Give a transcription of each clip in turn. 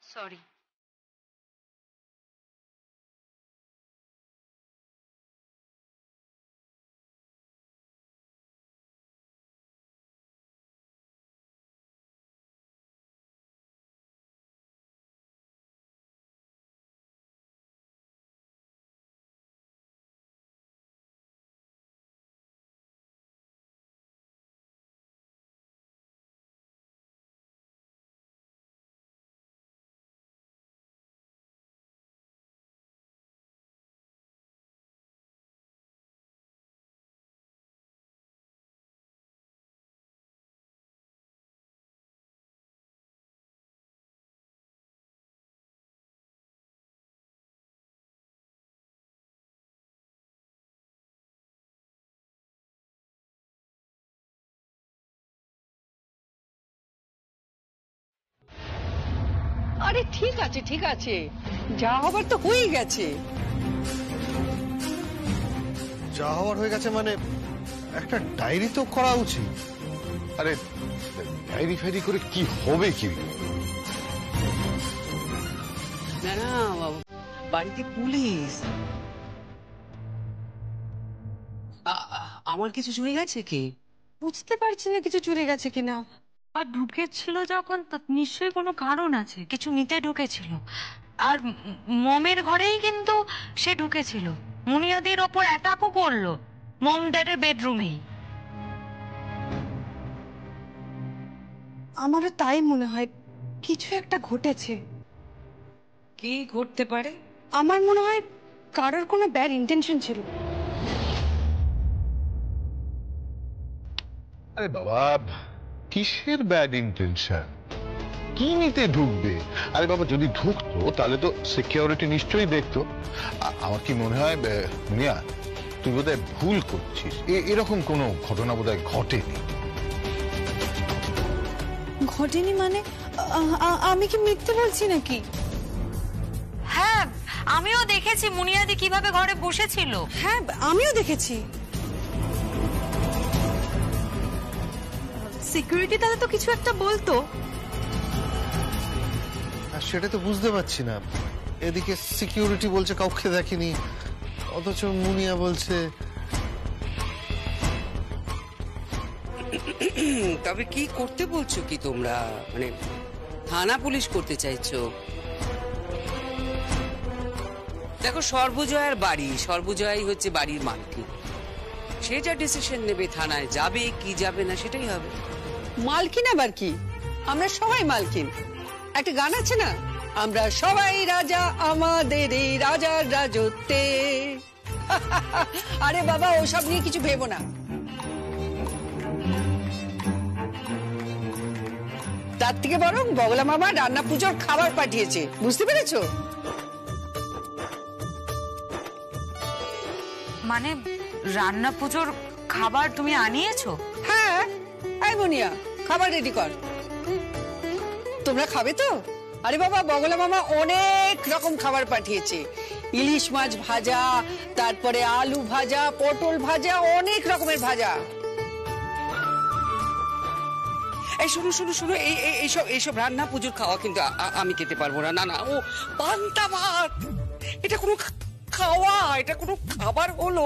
Sorry. আরে ঠিক আছে ঠিক আছে, যা হবার তো হয়ে গেছে। যা হওয়ার হয়ে গেছে মানে একটা ডায়েরি তো করা উচিত। আরে ডায়েরি ফাইরি করে কি হবে? কি না না, বাড়িতে পুলিশ। আমার কিছু চুরি গেছে কি? বুঝতে পারছি না কিছু চুরি গেছে কিনা। আর ঢুকেছিল যখন নিশ্চয়ই কোনো কারণ আছে, কিছু নিতে ঢুকেছিল। আর মমের ঘরেই কিন্তু সে ঢুকেছিল, মুনিয়াদের ওপর অ্যাটাকও করলো মম ড্যাডের বেডরুমেই। আমারও তাই মনে হয়, কিছু একটা ঘটেছে। কি ঘটতে পারে? আমার মনে হয় কারোর কোনো ব্যাড ইন্টেনশন ছিল। আরে বাবা, কিসের ব্যাড ইন্টেনশন? কি নিতে ঢুকবে? আরে বাবা, যদি ঢুকতো তাহলে তো সিকিউরিটি নিশ্চয়ই দেখতো। আমার কি মনে হয় মুনিয়া, তুই বোধহয় ভুল করছিস। এরকম কোনো ঘটনা বোধহয় ঘটেনি। ঘটেনি মানে? আমি কি মিথ্যে বলছি নাকি? হ্যাঁ, আমিও দেখেছি মুনিয়াদি কিভাবে ঘরে বসেছিল। হ্যাঁ, আমিও দেখেছি। সিকিউরিটি তাহলে তো কিছু একটা বলতো। আর সেটা তো বুঝতে পারছি না। এদিকে সিকিউরিটি বলছে কাউকে দেখেনি, অথচ মুনিয়া বলছে। তবে কি করতে বলছো কি তোমরা? মানে থানা পুলিশ করতে চাইছো? দেখো, সর্বজয়ার বাড়ি, সর্বজয়াই হচ্ছে বাড়ির মালকিন। সে যা ডিসিশন নেবে, থানায় যাবে কি যাবে না সেটাই হবে। মালকিন আবার কি? আমরা সবাই মালকিন। একটা গান আছে না, আমরা সবাই রাজা আমাদের এই রাজার রাজত্বে। আরে বাবা, ওসব নিয়ে কিছু ভেবো না। তার থেকে বরং বগলা মামা রান্না পুজোর খাবার পাঠিয়েছে, বুঝতে পেরেছো? মানে রান্না পুজোর খাবার তুমি আনিয়েছো? হ্যাঁ, আই মুনিয়া, খাবার রেডি কর। তোমরা খাবে তো? আরে বাবা, বগলা মামা অনেক রকম খাবার পাঠিয়েছে। ইলিশ মাছ ভাজা, তারপরে আলু ভাজা, পটল ভাজা, অনেক রকমের ভাজা। এই শুনো শুনো শুনো, এইসব রান্না পুজোর খাওয়া কিন্তু আমি খেতে পারবো না। না না, ও পান্তা ভাত, এটা কোনো খাওয়া, এটা কোনো খাবার হলো?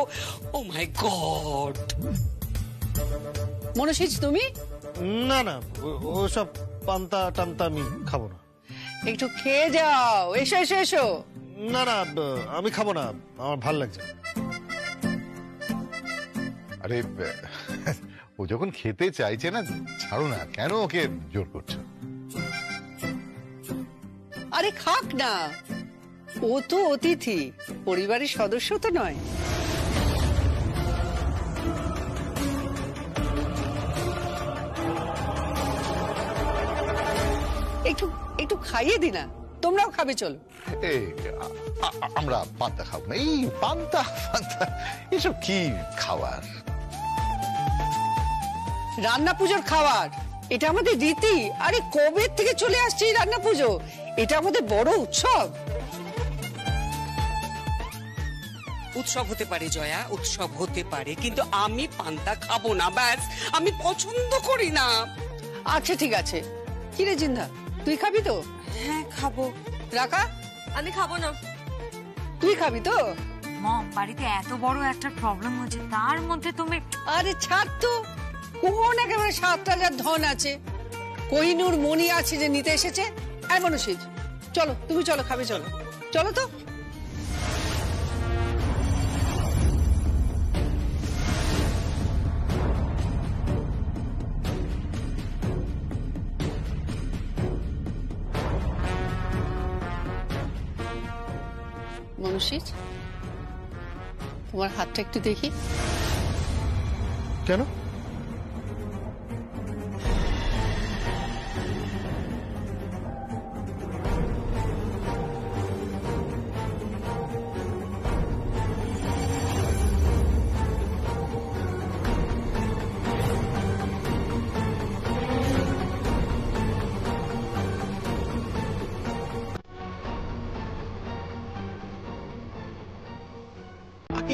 ও মাই গড। মনসিজ, তুমি? না না, ওসব পান্তা টান্তা আমি খাবো না। একটু খেয়ে যাও, এসো এসো এসো। না না, আমি খাবো না, আমার ভাল লাগছে। আরে ও যখন খেতে চাইছে না, ছাড়ো না, কেন ওকে জোর করছো? আরে খাক না, ও তো অতিথি, পরিবারের সদস্য তো নয়। একটু একটু খাইয়ে দি না, তোমরাও খাবে, চলো। আমরা পান্তা খাবো না। এই পান্তা পান্তা এসব কি খাবার? রান্না পুজোর খাবার, এটা আমাদের রীতি। আরে কবে থেকে চলে আসছে এই রান্না পুজো, এটা আমাদের বড় উৎসব। উৎসব হতে পারে জয়া, উৎসব হতে পারে, কিন্তু আমি পান্তা খাবো না, ব্যাস। আমি পছন্দ করি না। আচ্ছা ঠিক আছে। কিরে জিন্দা, তুই খাবি তো? হ্যাঁ, খাবো। রাকা? আমি খাবো না। তুই খাবি তো? মম, বাড়িতে এত বড় একটা প্রবলেম হচ্ছে, তার মধ্যে তুমি। আরে ছাড় তো, কোন একেবারে 7,000 ধন আছে। কোহিনূর মণি আছে যে নিতে এসেছে। মনসিজ, চলো, তুমি চলো, খাবে, চলো চলো তো। মনসিজ, তোমার হাতটা একটু দেখি। কেন?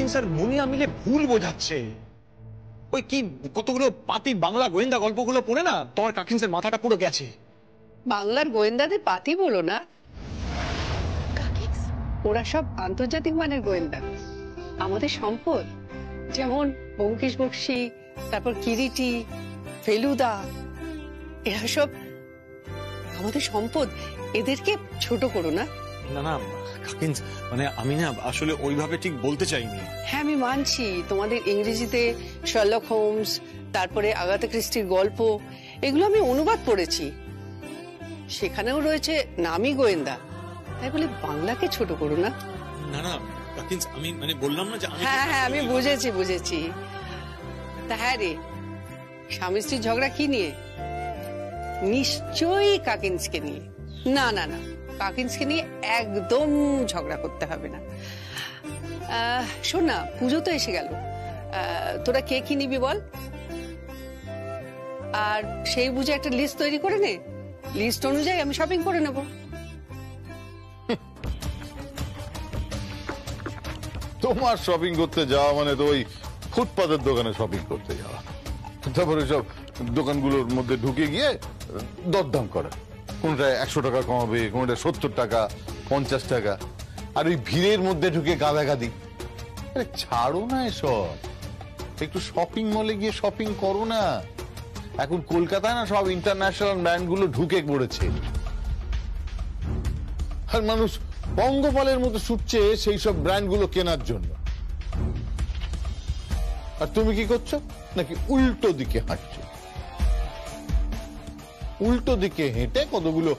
কাকিন স্যার মুনিয়া মিলে ভুল বোঝাচ্ছে। ওই কি কতগুলো পাতি বাংলা গোয়েন্দা গল্পগুলো পড়ে না তোমার কাকিন স্যার মাথাটা পুরো গেছে। বাংলার গোয়েন্দাদের পাতি বলো না, ওরা সব আন্তর্জাতিক মানের গোয়েন্দা, আমাদের সম্পদ। যেমন ব্যোমকেশ বক্সী, তারপর কিরিটি, ফেলুদা, এরা সব আমাদের সম্পদ। এদেরকে ছোট করো না। না না কাকিন, মানে আমি না আসলে ওইভাবে ঠিক বলতে চাইনি। হ্যাঁ আমি মানছি, তোমাদের ইংরেজিতে শার্লক হোমস, তারপরে আগাথা ক্রিস্টির গল্প, এগুলো আমি অনুবাদ পড়েছি, সেখানেও রয়েছে নামি গোয়েন্দা। তাই বলে বাংলাকে ছোট করো না। না না কাকিন, আমি মানে বললাম না যে হ্যাঁ হ্যাঁ আমি বুঝেছি। তা হ্যাঁ রে, স্বামী স্ত্রীর ঝগড়া কি নিয়ে? নিশ্চয়ই কাকিন্সকে নিয়ে। না না না, কাকিন্সকে নিয়ে একদম ঝগড়া করতে হবে না। শোন না, পুজো তো এসে গেল, তোরা কে কি নিবি বল, আর সেই বুঝে একটা লিস্ট তৈরি করে নে। লিস্ট অনুযায়ী আমি শপিং করে নেব। তোমার শপিং করতে যাওয়া মানে তো ওই ফুটপাতের দোকানে শপিং করতে যাওয়া, তারপরে সব দোকানগুলোর মধ্যে ঢুকে গিয়ে দরদাম করা, কোনটা 100 টাকা কমাবে, কোনটা 70 টাকা, 50 টাকা, আর ওই ভিড়ের মধ্যে ঢুকে গাদাগাদি। আরে ছাড়ো না এসব, একটু শপিং মলে গিয়ে শপিং করো না। এখন কলকাতায় না সব ইন্টারন্যাশনাল ব্র্যান্ডগুলো ঢুকে পড়েছে, আর মানুষ পঙ্গপালের মতো ছুটছে সেই সব ব্র্যান্ডগুলো কেনার জন্য। আর তুমি কি করছো? নাকি উল্টো দিকে হাঁটছো, উল্টো দিকে হেঁটে কতগুলো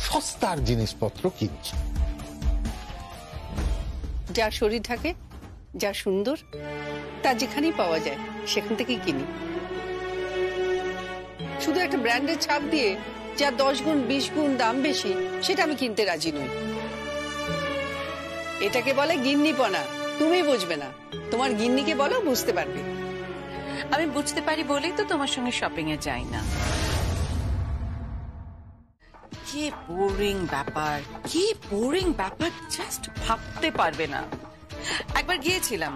সস্তার জিনিসপত্র কিনছো। যার শরীর থাকে, যা সুন্দর, তা যেখানেই পাওয়া যায় সেখান থেকেই কিনি। শুধু একটা ব্র্যান্ডের ছাপ দিয়ে যা 10 গুণ 20 গুণ দাম বেশি, সেটা আমি কিনতে রাজি নই। এটাকে বলে গিন্নিপনা। তুমি বুঝবে না, তোমার গিন্নিকে বলো, বুঝতে পারবে। আমি বুঝতে পারি বলেই তো তোমার সঙ্গে শপিং এ যাই না। কি বোরিং ব্যাপার, কি বোরিং ব্যাপার, জাস্ট ভাবতে পারবে না। একবার গিয়েছিলাম,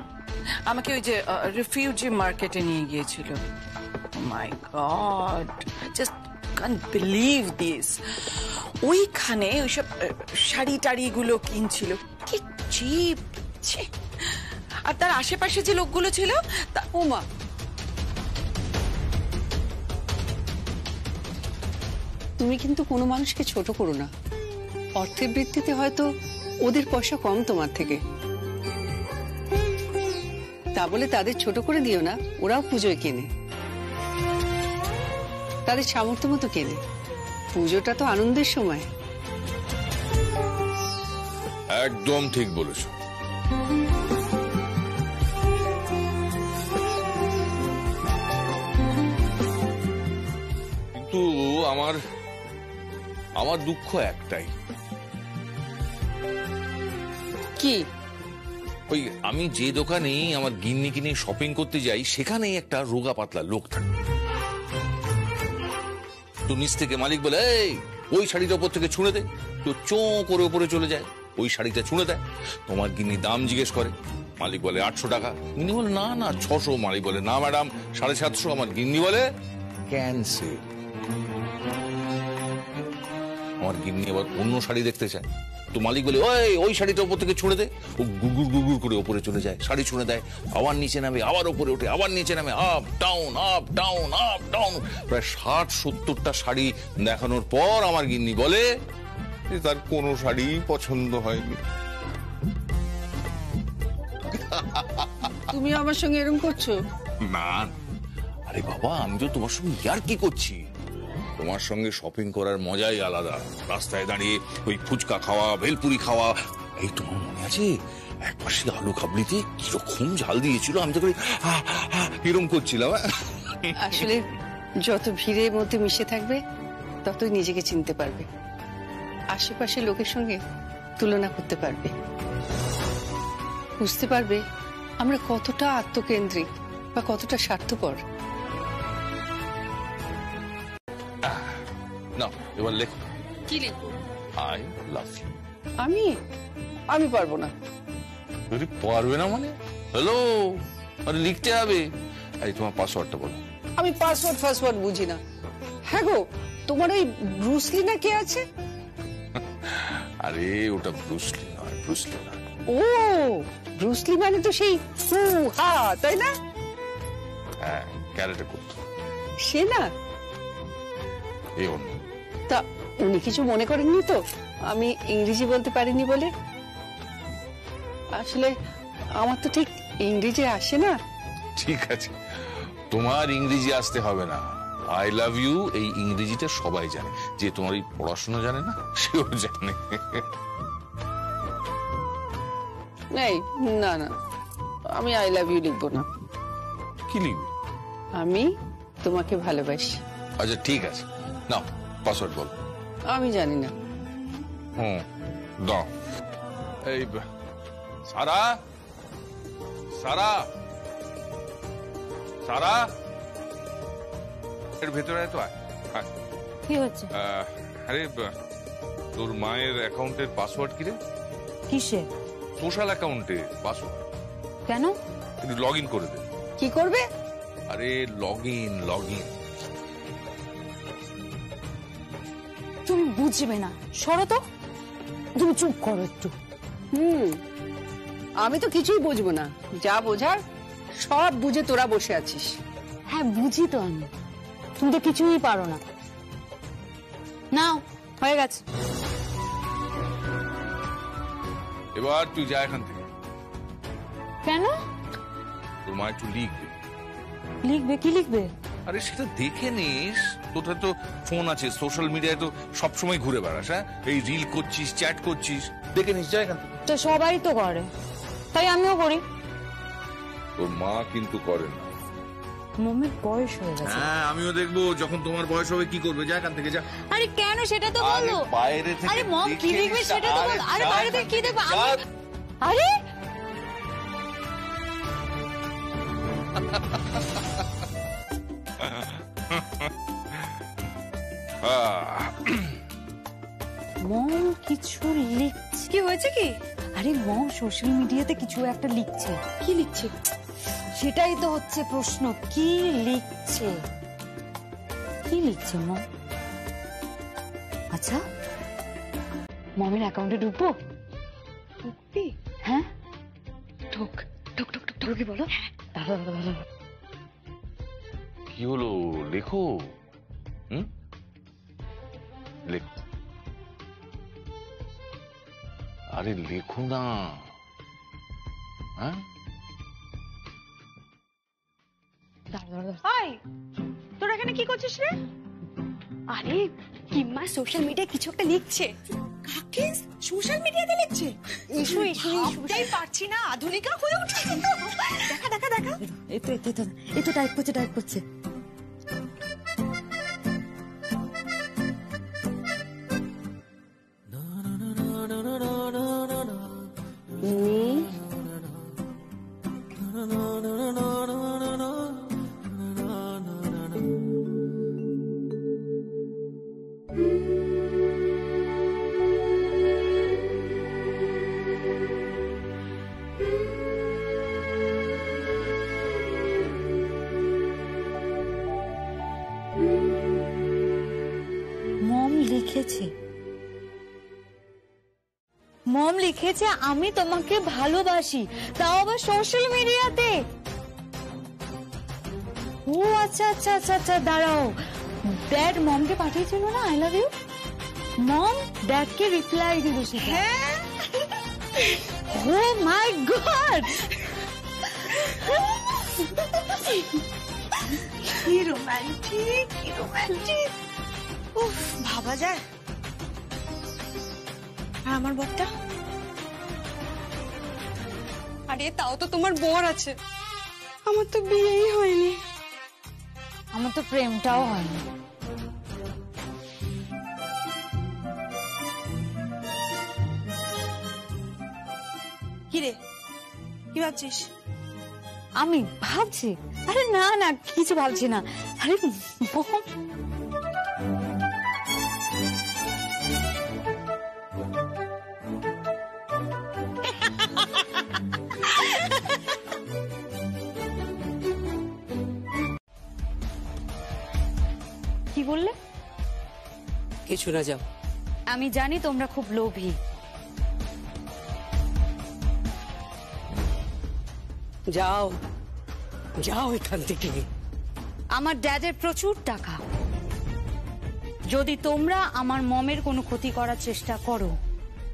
আমাকে ওই যে রিফিউজি মার্কেটে নিয়ে গিয়েছিল। My god, just can't believe this. ওইখানে ওইসব শাড়ি টাড়ি গুলো কিনছিল, কি চিপ। আর তার আশেপাশে যে লোকগুলো ছিল, ওমা, তুমি কিন্তু কোনো মানুষকে ছোট করো না। অর্থের ভিত্তিতে হয়তো ওদের পয়সা কম তোমার থেকে, তা বলে তাদের ছোট করে দিও না। ওরাও পুজোয় কেনে, তাদের সামর্থ্য মতো কেনে। পুজোটা তো আনন্দের সময়। একদম ঠিক বলেছ। কিন্তু আমার দুঃখ একটাই, কি? ওই আমি যে দোকানে আমার গিন্নিকে নিয়ে শপিং করতে যাই, সেখানেই একটা রোগা পাতলা লোক থাকে। তো নিচ থেকে মালিক বলে, এই ওই শাড়িটা ওপর থেকে ছুঁড়ে দে। তো চোঁ করে ওপরে চলে যায়, ওই শাড়িটা ছুঁড়ে দেয়। তোমার গিন্নি দাম জিজ্ঞেস করে, মালিক বলে 800 টাকা। গিন্নি বলে না না 600। মালিক বলে না ম্যাডাম 750। আমার গিন্নি বলে ক্যান্সেল। আমার গিন্নি আবার অন্য শাড়ি দেখতে চায়। তো মালিক বলে ওই শাড়িটা উপর থেকে ছুঁড়ে দে। ও গুগুর গুগুর করে ওপরে চলে যায়, শাড়ি ছুঁড়ে দেয়, আবার নিচে নামে, আবার ওপরে ওঠে, আবার নিচে নামে, up down up down up down. প্রায় 60-70টা শাড়ি দেখানোর পর আমার গিন্নি বলে যে তার কোনো শাড়ি পছন্দ হয়নি। তুমি আমার সঙ্গে এরকম করছো? না আরে বাবা, আমি তো তোমার সঙ্গে ইয়ার কি করছি। তোমার সঙ্গে শপিং করার মজাই আলাদা। রাস্তায় দাঁড়িয়ে ওই ফুচকা খাওয়া, ভেলপুরি খাওয়া। এই তোমার মনে আছে একপাশে আলু খাবলিতে কিরকম ঝাল দিয়েছিল, আমি তো এরকম করছিলাম। আসলে যত ভিড়ের মধ্যে মিশে থাকবে, ততই নিজেকে চিনতে পারবে, আশেপাশে লোকের সঙ্গে তুলনা করতে পারবে, বুঝতে পারবে আমরা কতটা আত্মকেন্দ্রিক বা কতটা স্বার্থপর। না এবার লেখো। কি লিখবো? I love you. আমি পারবো না। যদি পারবে না মানে হ্যালো, আরে লিখতে হবে। এই তোমার পাসওয়ার্ডটা বলো। আমি পাসওয়ার্ড বুঝি না। হ্যাঁ গো, তোমার ওই ব্রুসলি না কে আছে? আরে ওটা ব্রুসলি নয়, ব্রুসলি নয়। ও, ব্রুসলি মানে তো সেই ফু হা, তাই না? হ্যাঁ, ক্যারেটে করতো। সে না? এই অন্য। তা উনি কিছু মনে করেননি তো আমি ইংরেজি বলতে পারিনি বলে? আসলে আমার তো ঠিক ইংরেজি আসে না। ঠিক আছে, তোমার ইংরেজি আসতে হবে না। আই লাভ ইউ এই ইংরেজিটা সবাই জানে। যে তোমার এই পড়াশোনা জানে না সেও জানে। এই না না, আমি আই লাভ ইউ লিখবো না। কি লিখবে? আমি তোমাকে ভালোবাসি। আচ্ছা ঠিক আছে, নাও পাসওয়ার্ড বল। আমি জানি না। দাও। এই সারা, সারা, সারা, এর ভেতরে তো আয়। কি হচ্ছে? আরে তোর মায়ের অ্যাকাউন্টের পাসওয়ার্ড কি রে? কিসে? সোশ্যাল অ্যাকাউন্টে পাসওয়ার্ড। কেন? একটু লগ ইন করে দে। কি করবে? আরে লগ ইন, লগ ইন। তুমি বুঝবে না, সরো তো। তুমি চুপ করো একটু। আমি তো কিছুই বুঝবো না, যা বোঝার সব বুঝে তোরা বসে আছিস। হ্যাঁ বুঝি তো আমি, তুমি তো কিছুই পারো না। নাও, হয়ে গেছে। এবার তুই যা এখান থেকে। কেন? তোর মা একটু লিখবে। লিখবে? কি লিখবে? আরে সেটা দেখে নিস, তোর তো ফোন আছে, সোশ্যাল মিডিয়ায় তো সবসময় ঘুরে বেড়াস। হ্যাঁ, এই রিল করছিস, চ্যাট করছিস, দেখে নিস, যা এখান থেকে। তো সবাই তো করে, তাই আমিও করি। তোর মা কিন্তু করে না। মমের বয়স হয়ে গেছে। হ্যাঁ, আমিও দেখবো যখন তোমার বয়স হবে কি করবে। যা এখান থেকে, যা। আরে কেন সেটা তো আরে বলো। বাইরে থেকে আরে মম কি দেখে লিখবে নিস। সেটা তো বলো। আরে যা বাইরে থেকে এখান কি দেখবে? যা। আরে মম কিছু লিখছে। কি হয়েছে কি? আরে মম সোশ্যাল মিডিয়াতে কিছু একটা লিখছে। কি লিখছে? সেটাই তো হচ্ছে প্রশ্ন, কি লিখছে? কি লিখছে মম? আচ্ছা, মমের অ্যাকাউন্টে ঢুকবো? ঢুকবি? হ্যাঁ ঢুক ঢুক ঢুক ঢুক ঢুকি বলো। দাঁড়াও, দাঁড়াও, দাঁড়াও। কি হলো? লেখো। লেখ। আরে লেখো না। হ্যাঁ, দাঁড়াও, দাঁড়াও। হাই, তোরা এখানে কি করছিস রে? আরে কিম্মা সোশ্যাল মিডিয়ায় কিছু একটা লিখছে। কাকে সোশ্যাল মিডিয়াতে লিখছে? এসো এসো এসো। তাই পারছি না, আধুনিকা হয়ে উঠছে। দেখা দেখা দেখা। এই তো টাইপ করছে, টাইপ করছে। মম লিখেছে, মম লিখেছে আমি তোমাকে ভালোবাসি, তাও আবার সোশ্যাল মিডিয়াতে। ও আচ্ছা আচ্ছা আচ্ছা আচ্ছা, দাঁড়াও। ড্যাড মমকে পাঠিয়েছিল না আই লাভ ইউ, মম ড্যাডকে রিপ্লাই দিল সেটা। ও মাই গড, কি রোমান্টিক, কি রোমান্টিক। উফ, ভাবা যায়। আর আমার বরটা? আরে তাও তো তোমার বর আছে, আমার তো বিয়েই হয়নি। আমার তো প্রেমটাও হয়নি। কি রে, কি ভাবছিস? আমি ভাবছি, আরে না না কিছু ভাবছি না। আরে মম, কিছু না, যাও। আমি জানি তোমরা খুব লোভী। যাও যাও এখান থেকে। আমার ড্যাডের প্রচুর টাকা, যদি তোমরা আমার মমের কোনো ক্ষতি করার চেষ্টা করো,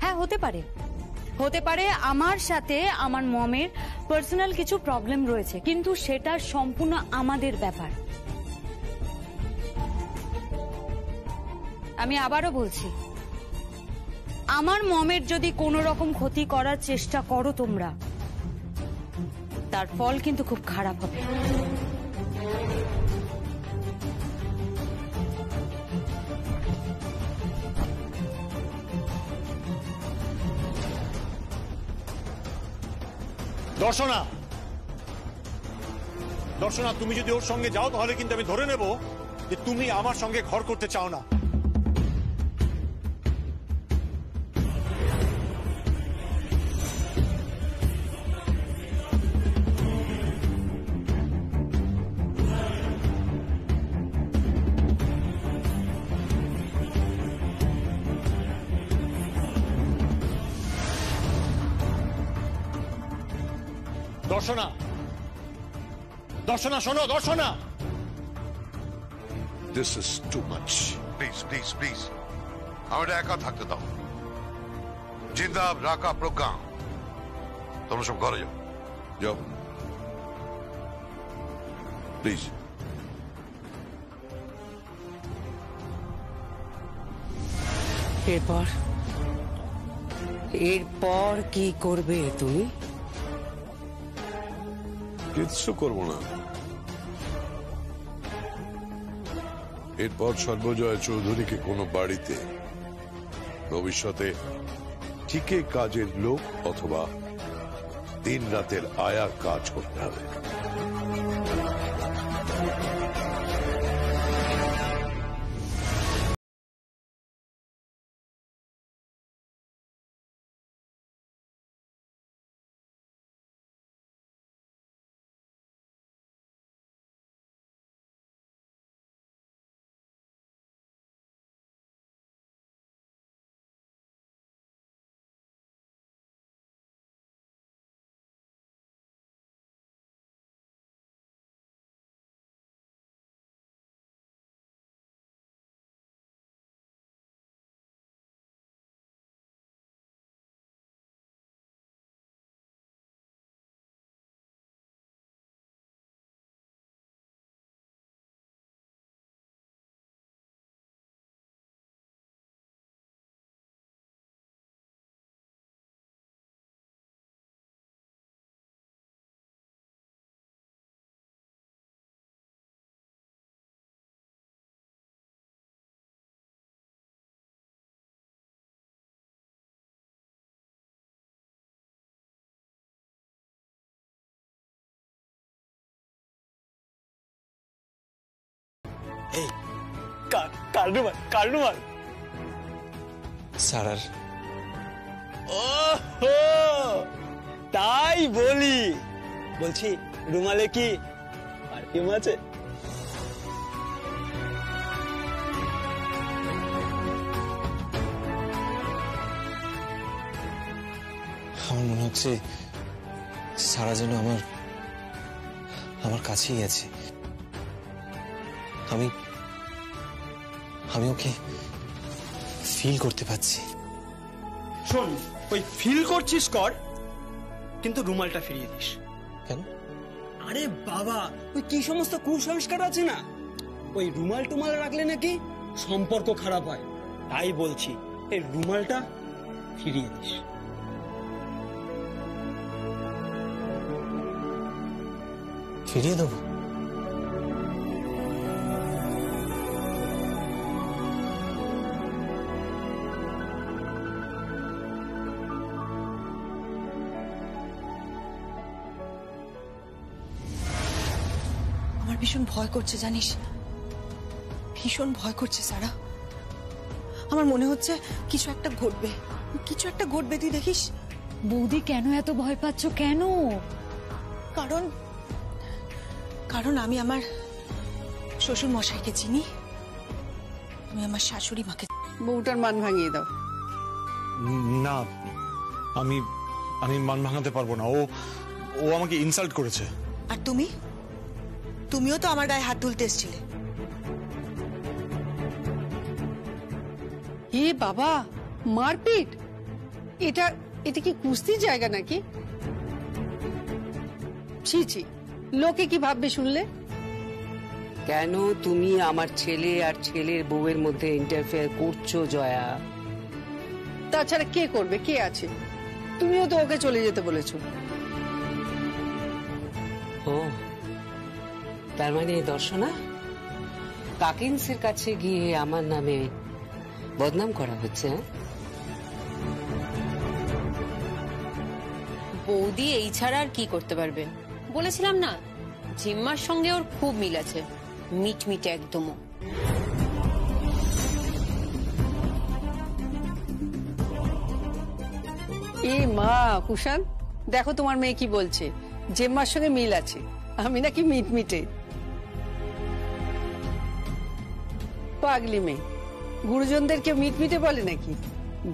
হ্যাঁ হতে পারে আমার সাথে আমার মমের পার্সোনাল কিছু প্রবলেম রয়েছে, কিন্তু সেটা সম্পূর্ণ আমাদের ব্যাপার। আমি আবারও বলছি, আমার মমের যদি কোনো রকম ক্ষতি করার চেষ্টা করো তোমরা, তার ফল কিন্তু খুব খারাপ হবে। দর্শনা, তুমি যদি ওর সঙ্গে যাও তাহলে কিন্তু আমি ধরে নেব যে তুমি আমার সঙ্গে ঘর করতে চাও না। দর্শনা, দর্শনা শোনো, Darshana. This is too much. Please please please, আমাদের একা থাকতে দাও। জিন্দা রাখা প্রজ্ঞা, তোমরা সব ঘরে যাও, যাও প্লিজ। এরপর কি করবে তুমি? কিচ্ছু করবো না। এরপর সর্বজয় চৌধুরীকে কোনো বাড়িতে ভবিষ্যতে ঠিকই কাজের লোক অথবা দিন রাতের আয়ার কাজ করতে হবে। সারার তাই বলছি রুমালে কি পারফিউম আছে? আমার মনে হচ্ছে সারা যেন আমার কাছেই আছে। আমি ওকে ফিল করতে পারছি। শোন, ওই ফিল করছিস কর, কিন্তু রুমালটা ফিরিয়ে দিস। কেন? আরে বাবা, ওই কি সমস্ত কুসংস্কার আছে না, ওই রুমাল টুমাল রাখলে নাকি সম্পর্ক খারাপ হয়। তাই বলছি, এই রুমালটা ফিরিয়ে দিস। ফিরিয়ে দেবো? ভীষণ ভয় করছে জানিস, ভীষণ ভয় করছে সারা। আমার মনে হচ্ছে কিছু একটা ঘটবে, তুই দেখিস। বৌদি কেন এত ভয় পাচ্ছ? কেন? কারণ আমি আমার শ্বশুর মশাইকে চিনি, আমি আমার শাশুড়ি মাকে বউটার মান ভাঙিয়ে দাও। না, আমি আমি মান ভাঙাতে পারবো না। ও ও আমাকে ইনসাল্ট করেছে। আর তুমিও তো আমার গায়ে হাত তুলতে এসেছিলে। এ বাবা, মারপিট! এটা এটা কি কুস্তির জায়গা নাকি? ছি ছি, লোকে কি ভাববে শুনলে? কেন তুমি আমার ছেলে আর ছেলের বউয়ের মধ্যে ইন্টারফেয়ার করছো জয়া? তাছাড়া কে করবে, কে আছে? তুমিও তো ওকে চলে যেতে বলেছো। ও তার মানে দর্শনা কাকিন্সের কাছে গিয়ে আমার নামে বদনাম করা হচ্ছে? বৌদি এই ছাড়া আর কি করতে পারবে? বলেছিলাম না, জিম্মার সঙ্গে ওর খুব মিল আছে, মিটমিটে একদম। এ মা কুষাণ, দেখো তোমার মেয়ে কি বলছে, জেম্মার সঙ্গে মিল আছে, আমি নাকি মিটমিটে। পাগলি মেয়ে, গুরুজনদের কেউ মিটমিটে বলে নাকি?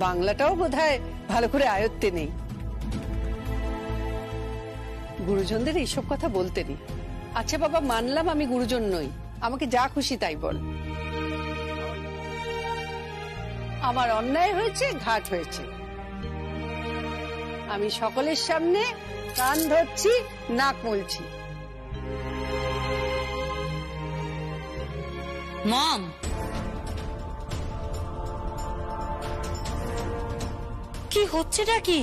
বাংলাটাও বোধহয় ভালো করে আয়ত্তে নেই। গুরুজনদের এইসব কথা বলতে নেই। আচ্ছা বাবা, মানলাম আমি গুরুজন নই, আমাকে যা খুশি তাই বল। আমার অন্যায় হয়েছে, ঘাট হয়েছে, আমি সকলের সামনে কান ধরছি, নাক মলছি। মম, কি হচ্ছেটা কি?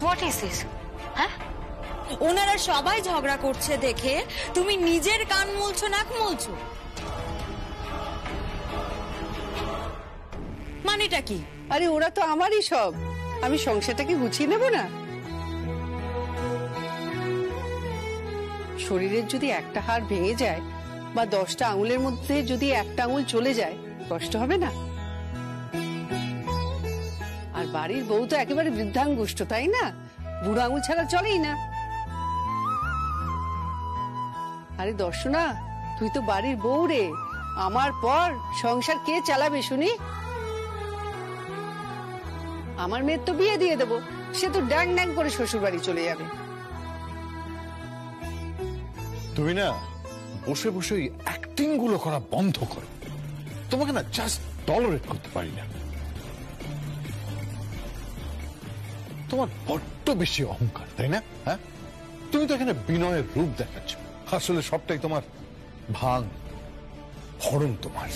What is this? হ্যাঁ, ওনারা সবাই ঝগড়া করছে দেখে তুমি নিজের কান মুলছো, নাক মুলছো, মানেটা কি? আরে ওরা তো আমারই সব, আমি সংসারটাকে গুছিয়ে নেব না? শরীরের যদি একটা হাড় ভেঙে যায় বা 10টা আঙুলের মধ্যে যদি একটা আঙুল চলে যায়, কষ্ট হবে না? আর বাড়ির বউ তো একেবারে বৃদ্ধাঙ্গুষ্ঠ, তাই না? বুড়ো আঙুল ছাড়া চলেই না। আরে দর্শনা, তুই তো বাড়ির বউ রে, আমার পর সংসার কে চালাবে শুনি? আমার মেয়ের তো বিয়ে দিয়ে দেবো, সে তো ড্যাং ড্যাং করে শ্বশুর বাড়ি চলে যাবে। তুমি না বসে বসে ওই অ্যাক্টিং গুলো করা বন্ধ করো। তোমাকে না জাস্ট টলারেট করতে পারি না। তোমার বড্ড বেশি অহংকার, তাই না? হ্যাঁ, তুমি তো এখানে বিনয়ের রূপ দেখাচ্ছ, আসলে সবটাই তোমার ভাঙ হরণ। তোমার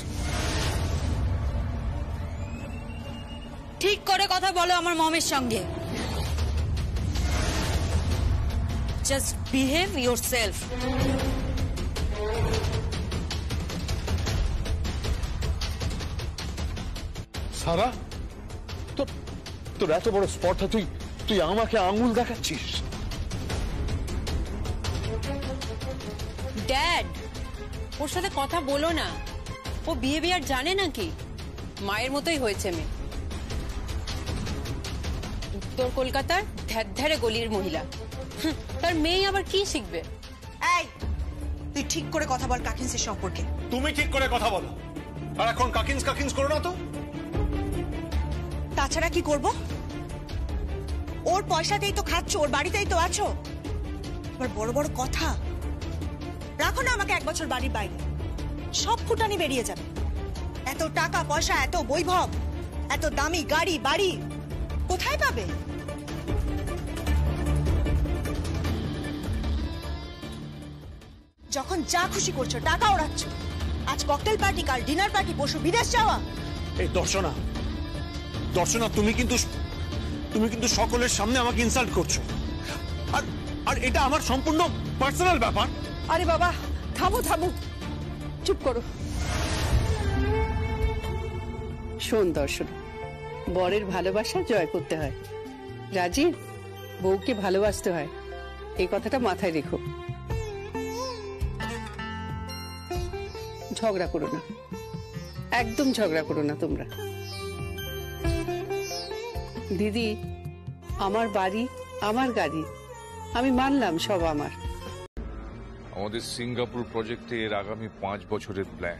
ঠিক করে কথা বলো আমার মমের সঙ্গে। Just behave yourself. সারা, তোর এত বড় স্পর্ধা, তুই আমাকে আঙুল দেখাচ্ছিস? ড্যাড, ওর সাথে কথা বলো না, ও বিহেভিয়ার জানে নাকি? মায়ের মতোই হয়েছে মেয়ে, উত্তর কলকাতার ধ্যারে গলির মহিলা। তার মেয়ে আবার কি শিখবে? এই, তুই ঠিক করে কথা বল কাকিন্সের সম্পর্কে। তুমি ঠিক করে কথা বলো, আর এখন কাকিন্স করো না তো। তাছাড়া কি করব? ওর পয়সাতেই তো খাচ্ছ, ওর বাড়িতেই তো আছো, আবার বড় বড় কথা। রাখো না আমাকে 1 বছর বাড়ির বাইরে, সব ফুটানি বেরিয়ে যাবে। এত টাকা পয়সা, এত বৈভব, এত দামি গাড়ি বাড়ি কোথায় পাবে? যখন যা খুশি করছো, টাকা ওড়াচ্ছ, আজ ককটেল পার্টি, কাল ডিনার পার্টি, পরশু বিদেশ যাওয়া। এই দর্শনা, তুমি কিন্তু সকলের সামনে আমাকে ইনসাল্ট করছো, আর এটা আমার সম্পূর্ণ পার্সোনাল ব্যাপার। আরে বাবা, থামো থামো, চুপ করো। শোন দর্শন, বরের ভালোবাসা জয় করতে হয়, রাজি বউকে ভালোবাসতে হয়, এই কথাটা মাথায় রেখো। ঝগড়া করো না, একদম ঝগড়া করো না তোমরা। দিদি, আমার বাড়ি, আমার গাড়ি, আমি মানলাম সব আমার, আমাদের সিঙ্গাপুর প্রজেক্টে এর আগামী 5 বছরের প্ল্যান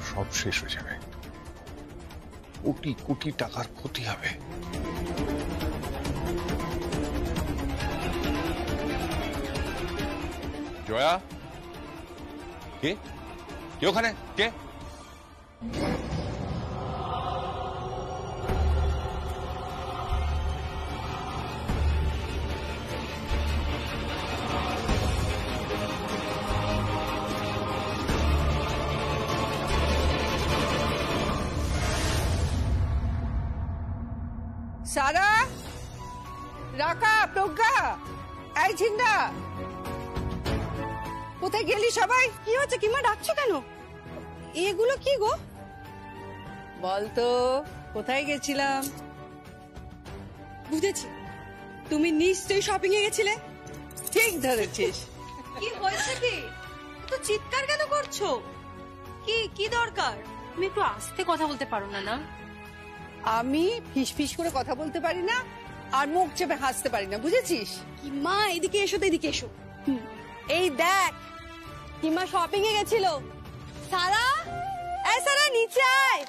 সব শেষ হয়ে যাবে। কোটি কোটি টাকার ক্ষতি হবে। জয়া, কে কে ওখানে? কে? সারা, রাকা, প্রজ্ঞা, এই ঝিন্ডা, কোথায় গেলি সবাই? কি হচ্ছে কিমা, ডাকছো কেন? এগুলো কি গো? বলতো কোথায় গেছিলাম? বুঝেছি, তুমি নিশ্চয়ই শপিং এ গেছিলে। ঠিক ধরেছিস। কি হয়েছে কি? তো চিৎকার কেন করছো? কি কি দরকার? তুমি একটু আস্তে কথা বলতে পারো না? আমি ফিস ফিস করে কথা বলতে পারি না, আর মুখ চেপে হাসতে পারি না, বুঝেছিস? কিমা এদিকে এসো তো, এদিকে এসো। এই দেখ, কিমা শপিং এ গেছিল। সারা, এই সারা নিচে আয়।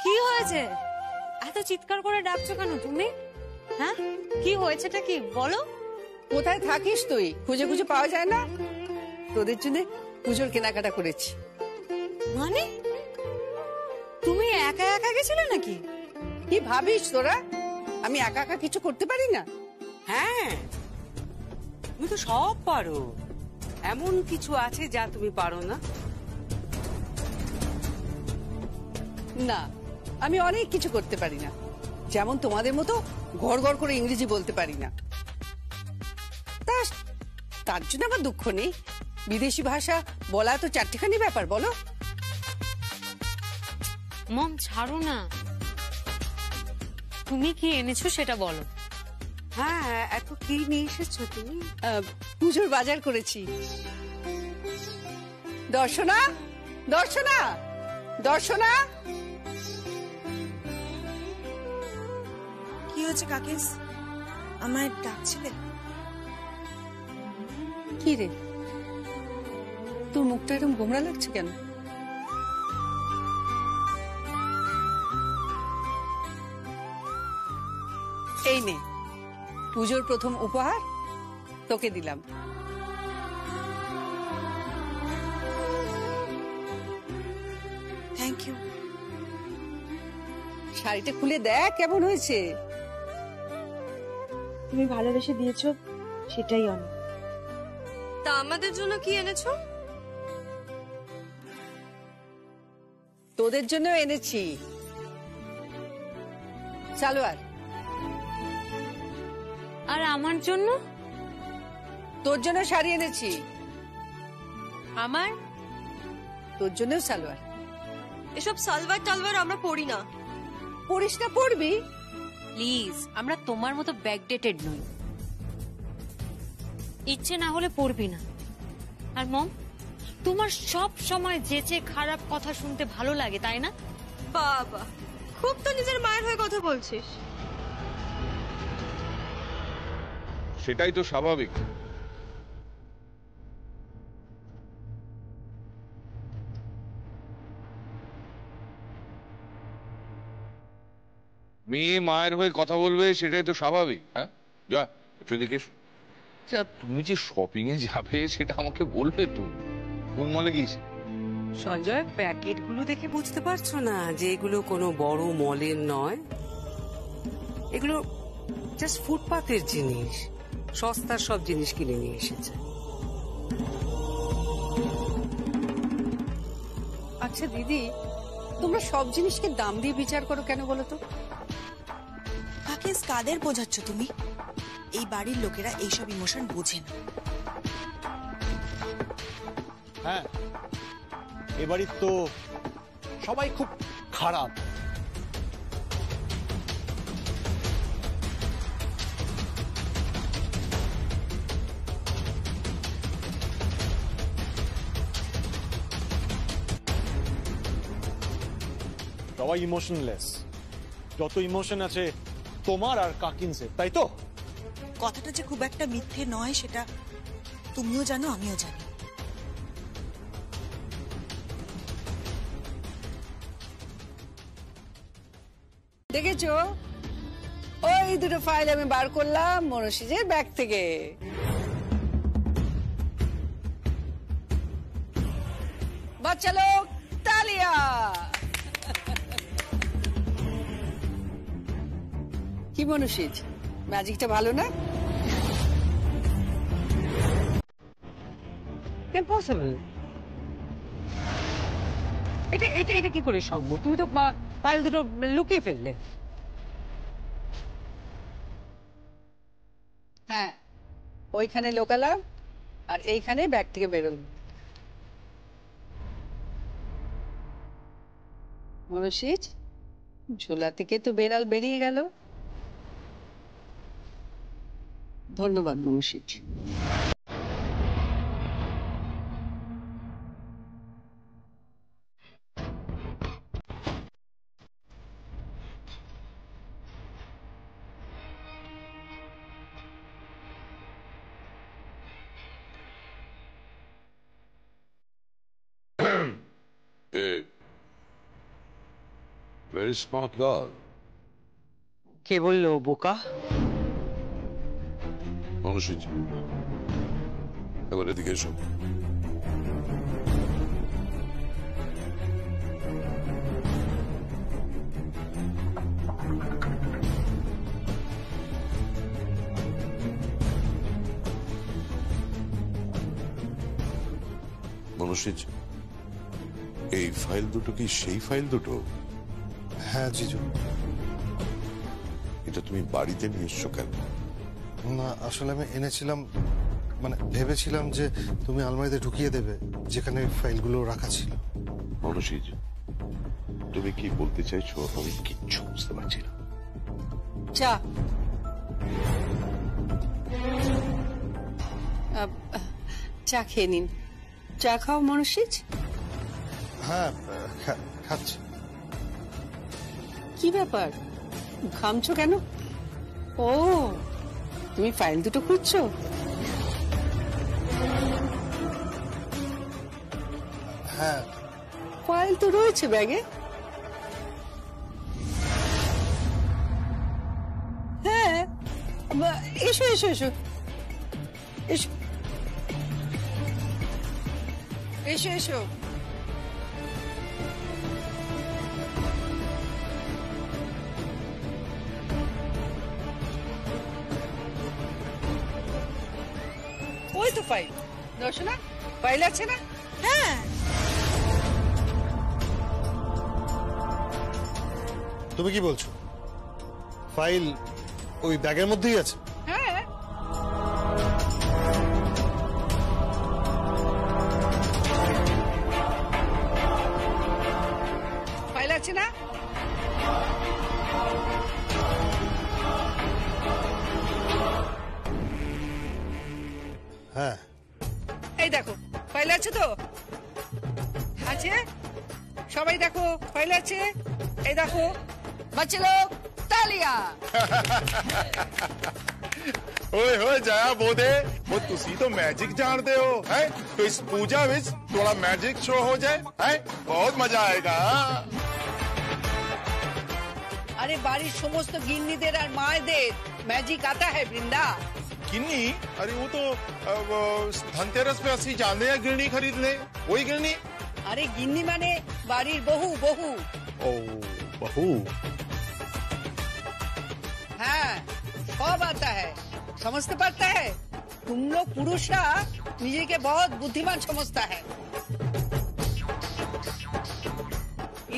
কি হয়েছে? এত চিৎকার করে ডাকছো কেন তুমি? হ্যাঁ, কি হয়েছেটা কি বলো? কোথায় থাকিস তুই? খুঁজে খুঁজে পাওয়া যায় না। তোদের জন্য পুজোর কেনাকাটা করেছি। মানে তুমি একা একা গেছিলে নাকি? কি ভাবিস তোরা আমি একা একা কিছু করতে পারি না? হ্যাঁ, তুমি তো সব পারো। এমন কিছু আছে যা তুমি পারো না? না, আমি অনেক কিছু করতে পারি না। যেমন তোমাদের মতো ঘর ঘর করে ইংরেজি বলতে পারি না। তার জন্য আমার দুঃখ নেই। বিদেশি ভাষা বলা তো চারটিখানি ব্যাপার, বলো। মম ছাড়ো না, তুমি কি এনেছো সেটা বলো। হ্যাঁ, এত কি নিয়ে এসেছো তুমি? পুজোর বাজার করেছি। দর্শনা, দর্শনা, দর্শনা। কি হয়েছে কাকিস? আমায় ডাকছিলে? কি রে, তোর মুখটা এরকম গোমড়া লাগছে কেন? এই নে, পুজোর প্রথম উপহার তোকে দিলাম। Thank you. শাড়িটা খুলে দেখ কেমন হয়েছে। তুমি ভালোবেসে দিয়েছো, সেটাই অনেক। তা আমাদের জন্য কি এনেছো? তোদের জন্য এনেছি সালোয়ার। আর আমার জন্য? তোর জন্য শাড়ি এনেছি। আমার? তোর জন্য সালোয়ার। এসব সালভার টালভার আমরা পড়ি না। পড়িস না, পড়বি। প্লিজ, আমরা তোমার মতো ব্যাকডেটেড নই। ইচ্ছে না হলে পড়বি না। আর মম, তোমার সব সময় যেচে খারাপ কথা শুনতে ভালো লাগে, তাই না? বাবা, খুব তো নিজের মায়ের হয়ে কথা বলছিস। সেটাই তো স্বাভাবিক। মেয়ে মায়ের হয়ে কথা বলবে, সেটাই তো স্বাভাবিক। হ্যাঁ, যা একটু এদিকে এসো। আচ্ছা, তুমি যে শপিং এ যাবে সেটা আমাকে বলবে তো। কোন মলে গিয়েছে? সঞ্জয়, প্যাকেট গুলো দেখে বুঝতে পারছো না যে এগুলো কোনো বড় মলের নয়? এগুলো জাস্ট ফুটপাতের জিনিস, সস্তার সব জিনিস কিনে নিয়ে এসেছে। আচ্ছা দিদি, তোমরা সব জিনিসকে দাম দিয়ে বিচার করো কেন বলো তো? কাকিস, কাদের বোঝাচ্ছ তুমি? এই বাড়ির লোকেরা এইসব ইমোশন বোঝে না। হ্যাঁ, এবাড়ির তো সবাই খুব খারাপ। সবাই ইমোশনলেস। যত ইমোশন আছে তোমার আর কাকিনসের, তাই তো? কথাটা যে খুব একটা মিথ্যে নয় সেটা তুমিও জানো, আমিও জানি। দেখেছো, ওই দুটো ফাইল আমি বার করলাম মনসিজের ব্যাগ থেকে। বাচ্চা লোক তালিয়া। কি মনসিজ, ম্যাজিকটা ভালো না? ইম্পসিবল। এটা কি করে সম্ভব? তুমি তো ফাইল দুটো লুকিয়ে ফেললে। হ্যাঁ, ওইখানে লোকালাম আর এইখানে ব্যাগ থেকে বেরোল। মনসিজ, ঝোলা থেকে তো বেড়াল বেরিয়ে গেল। ধন্যবাদ মনসিজ। Very smart girl. কে বললো বোকা? মনসিজ, এবার এদিকে এসো। মনসিজ, এই ফাইল দুটো কি সেই ফাইল দুটো? হ্যাঁ জিজু। এটা তুমি বাড়িতে নিয়ে এসছো কেন? না, আসলে আমি এনেছিলাম, মানে ভেবেছিলাম যে তুমি আলমারিতে ঢুকিয়ে দেবে যেখানে ফাইলগুলো রাখা ছিল। মনসিজ, তুমি কি বলতে চাইছো আমি কিচ্ছু বুঝতে পারছি না। চা চা খেয়ে নিন। চা খাও মনসিজ। হ্যাঁ, খাচ্ছি। কি ব্যাপার, ঘামছো কেন? ও, তুমি ফাইল দুটো খুঁজছো? হ্যাঁ, ফাইল তো রয়েছে ব্যাগে। হ্যাঁ, এসো এসো এসো এসো এসো এসো। ওই তো ফাইল, দর্শনা ফাইল আছে না? হ্যাঁ, তুমি কি বলছো? ফাইল ওই ব্যাগের মধ্যেই আছে? হ্যাঁ, ফাইল আছে না? হ্যাঁ। এই দেখো ফাইল আছে তো? আছে, সবাই দেখো ফাইল আছে। এই দেখো, বাচ্চা লোক তালিয়া। ओए होए जया बोधे, वो तुसी तो मैजिक जानते हो, है? तो इस पूजा विच थोड़ा मैजिक शो हो जाए, है? बहुत मजा आएगा। अरे बारिश समस्त गिन्नीদের আর মায়েদের ম্যাজিক आता है বৃন্দা। गिन्नी? अरे वो तो धनतेरस पे असली जाने या गिरनी खरीद ले, वही गिरनी। अरे गिन्नी माने बाड़ीर बहू। बहू? ओ बहू। हाँ, सब आता है, समझते पारता है। तुम लोग पुरुषरा निजे के बहुत बुद्धिमान समझता है।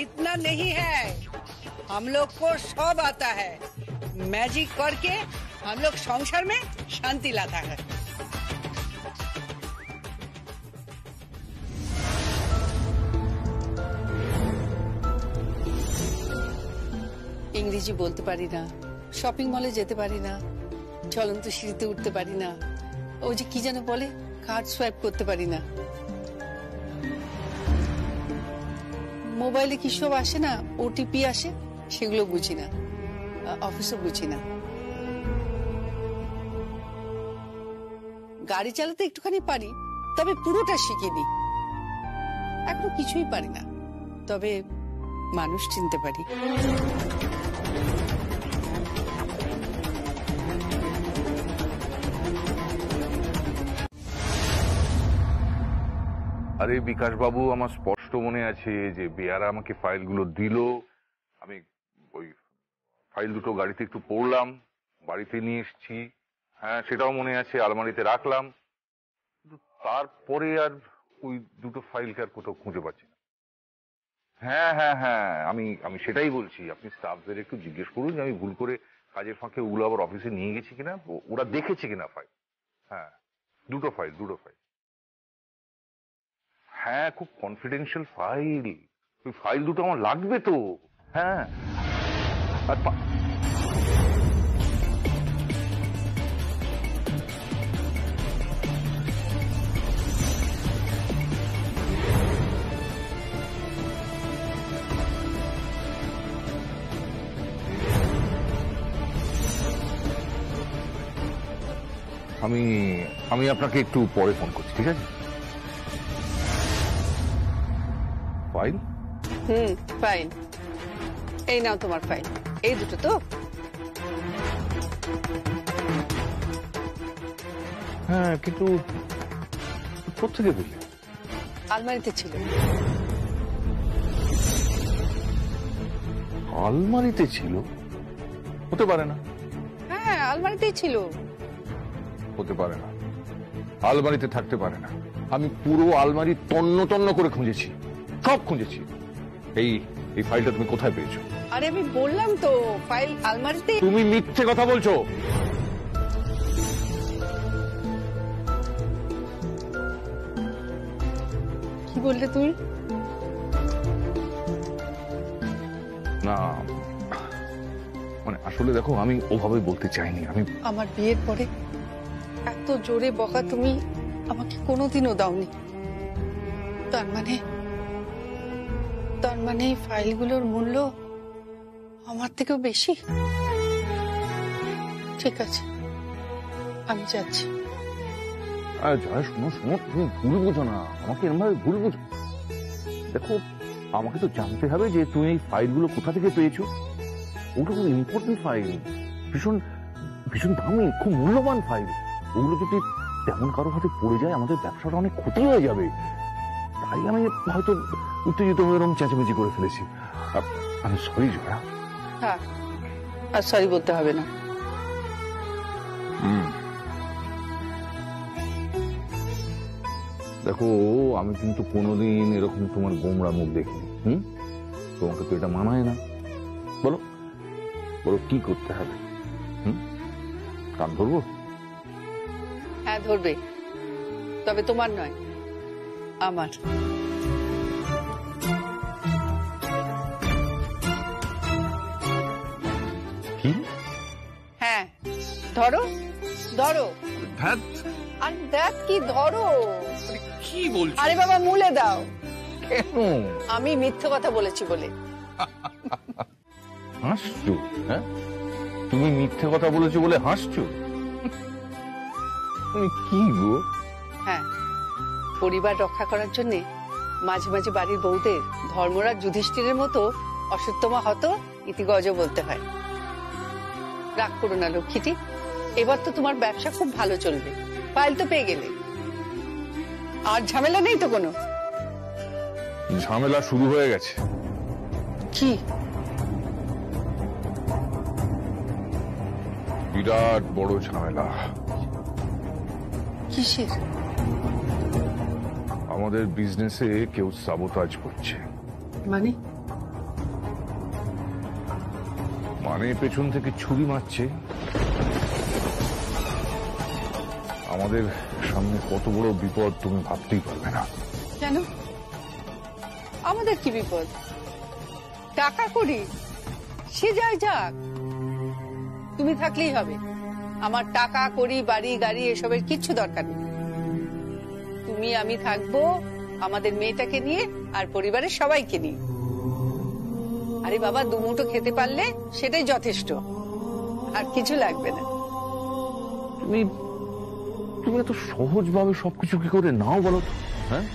इतना नहीं है, हम लोग को सब आता है। मैजिक करके हम लोग संसार में शांति लाता है। इंग्रेजी बोलते पारी ना, शॉपिंग मॉले जेते पारी ना, चलন্ত সিঁড়িতে উঠতে পারি না, ওই যে কি যেন বলে কার্ড সোয়াইপ করতে পারি না, মোবাইলে কি সব আসে না ওটিপি আসে সেগুলো বুঝি না, অফিসে বুঝি না। গাড়ি চালাতে একটুখানি পারি, তবে পুরোটা শিখিনি। এখনো কিছুই পারি না, তবে মানুষ চিনতে পারি। আরে বিকাশ বাবু, আমার স্পষ্ট মনে আছে যে বেয়ারা আমাকে ফাইলগুলো দিল, আমি ওই ফাইল দুটো গাড়িতে একটু পড়লাম, বাড়িতে নিয়ে এসেছি। হ্যাঁ, সেটাও মনে আছে, আলমারিতে রাখলাম। তারপরে আর ওই দুটো ফাইলকে আর কোথাও খুঁজে পাচ্ছি না। হ্যাঁ হ্যাঁ হ্যাঁ, আমি সেটাই বলছি। আপনি স্টাফদের একটু জিজ্ঞেস করুন যে আমি ভুল করে কাজের ফাঁকে ওগুলো আবার অফিসে নিয়ে গেছি কিনা, ওরা দেখেছে কিনা ফাইল। হ্যাঁ, দুটো ফাইল। হ্যাঁ, খুব কনফিডেন্সিয়াল ফাইল। ওই ফাইল দুটো আমার লাগবে তো। হ্যাঁ, আর আমি আপনাকে একটু পরে ফোন করছি, ঠিক আছে? ফাইল? ফাইল এই নাও তোমার ফাইল। এই দুটো তো? হ্যাঁ, কিন্তু কোথেকে বুঝলে? আলমারিতে ছিল। আলমারিতে ছিল? হতে পারে না। হ্যাঁ, আলমারিতেই ছিল। হতে পারে না, আলমারিতে থাকতে পারে না। আমি পুরো আলমারি তন্ন তন্ন করে খুঁজেছি, সব খুঁজেছি। এই ফাইলটা তুমি কোথায় পেয়েছো? আরে আমি বললাম তো, ফাইল আলমারিতে। তুমি মিথ্যে কথা বলছো। কি বললে তুমি? না, মানে আসলে দেখো, আমি ওভাবে বলতে চাইনি। আমার বিয়ের পরে এত জোরে বকা তুমি আমাকে কোনোদিনও দাওনি। তার মানে এই ফাইলগুলোর মূল্য আমার থেকেও বেশি। ঠিক আছে, আমি যাচ্ছি। জয়া, শোনো, তুমি ভুল বুঝো না, আমাকে এরকম ভাবে ভুল বুঝো। দেখো, আমাকে তো জানতে হবে যে তুমি এই ফাইলগুলো কোথা থেকে পেয়েছো। ওটা খুব ইম্পর্টেন্ট ফাইল, ভীষণ ভীষণ দামি, খুব মূল্যবান ফাইল। ওগুলো যদি তেমন কারো হাতে পড়ে যায়, আমাদের ব্যবসাটা অনেক ক্ষতি হয়ে যাবে। তাই আমি হয়তো উত্তেজিত হয়ে এরকম চেঁচামেচি করে ফেলেছি। আমি সরি জয়া। হ্যাঁ, আর সরি বলতে হবে না। দেখো, আমি কিন্তু কোনোদিন এরকম তোমার গোমরা মুখ দেখিনি। তোমাকে তো এটা মানায় না। বলো বলো, কি করতে হবে? কান ধরবো? হ্যাঁ, ধরবে, তবে তোমার নয়, আমার। কি? হ্যাঁ, ধরো ধরো। আর দেখ কি, ধরো। কি বলছো? আরে বাবা, মুলে দাও। কেন? আমি মিথ্যে কথা বলেছি বলে। হাসছো? হ্যাঁ, তুমি মিথ্যে কথা বলেছো বলে হাসছো? কি গো? হ্যাঁ, পরিবার রক্ষা করার জন্য মাঝে মাঝে বাড়ির বউদের ধর্মরাজ যুধিষ্ঠিরের মতো অশ্বত্থমা হত ইতিগজ বলতে হয়। রাগ করো না লক্ষ্মীটি, এবার তো তোমার ব্যবসা খুব ভালো চলবে। ফাইল তো পেয়ে গেলে, আর ঝামেলা নেই তো কোনো? ঝামেলা শুরু হয়ে গেছে। কি? বিরাট বড় ঝামেলা। কিসের? আমাদের বিজনেসে কেউ সাবোতাজ করছে। মানে? মানে পেছন থেকে ছুরি মারছে। আমাদের সামনে কত বড় বিপদ তুমি ভাবতেই পারবে না। কেন? আমাদের কি বিপদ? টাকা করি, সে যাই যাক, তুমি থাকলেই হবে। আমার টাকা করি, বাড়ি গাড়ি এসবের কিচ্ছু দরকার নেই। তুমি আমি থাকবো আমাদের মেয়েটাকে নিয়ে আর পরিবারের সবাইকে নিয়ে। আরে বাবা, দুমুঠো খেতে পারলে সেটাই যথেষ্ট। আর কিছু লাগবে না। তুমি তুমি এত সহজভাবে সবকিছু কি করে নাও বলো তো? হ্যাঁ,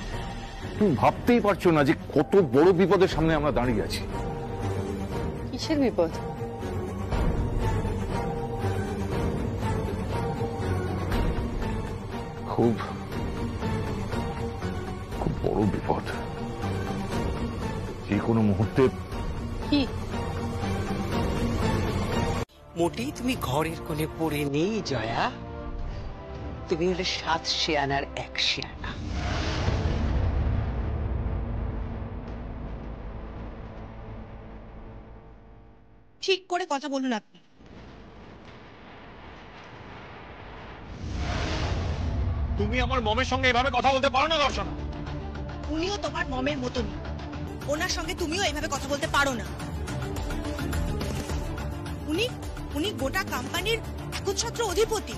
তুমি ভাবতেই পারছো না যে কত বড় বিপদের সামনে আমরা দাঁড়িয়ে আছি। কিসের বিপদ? খুব খুব বড় বিপদ, যে কোনো মুহূর্তে। কি? মোটেই তুমি ঘরের কোণে পড়ে নেই জয়া, তুমি হলে 7 শেয়ানার 1 শেয়ানা। ঠিক করে কথা বলুন আপনি। তুমি আমার মমের সঙ্গে এভাবে কথা বলতে পারো না দর্শনা। উনিও তোমার মমের মতনই, ওনার সঙ্গে তুমিও এইভাবে কথা বলতে পারো না। উনি গোটা কোম্পানির একচ্ছত্র অধিপতি,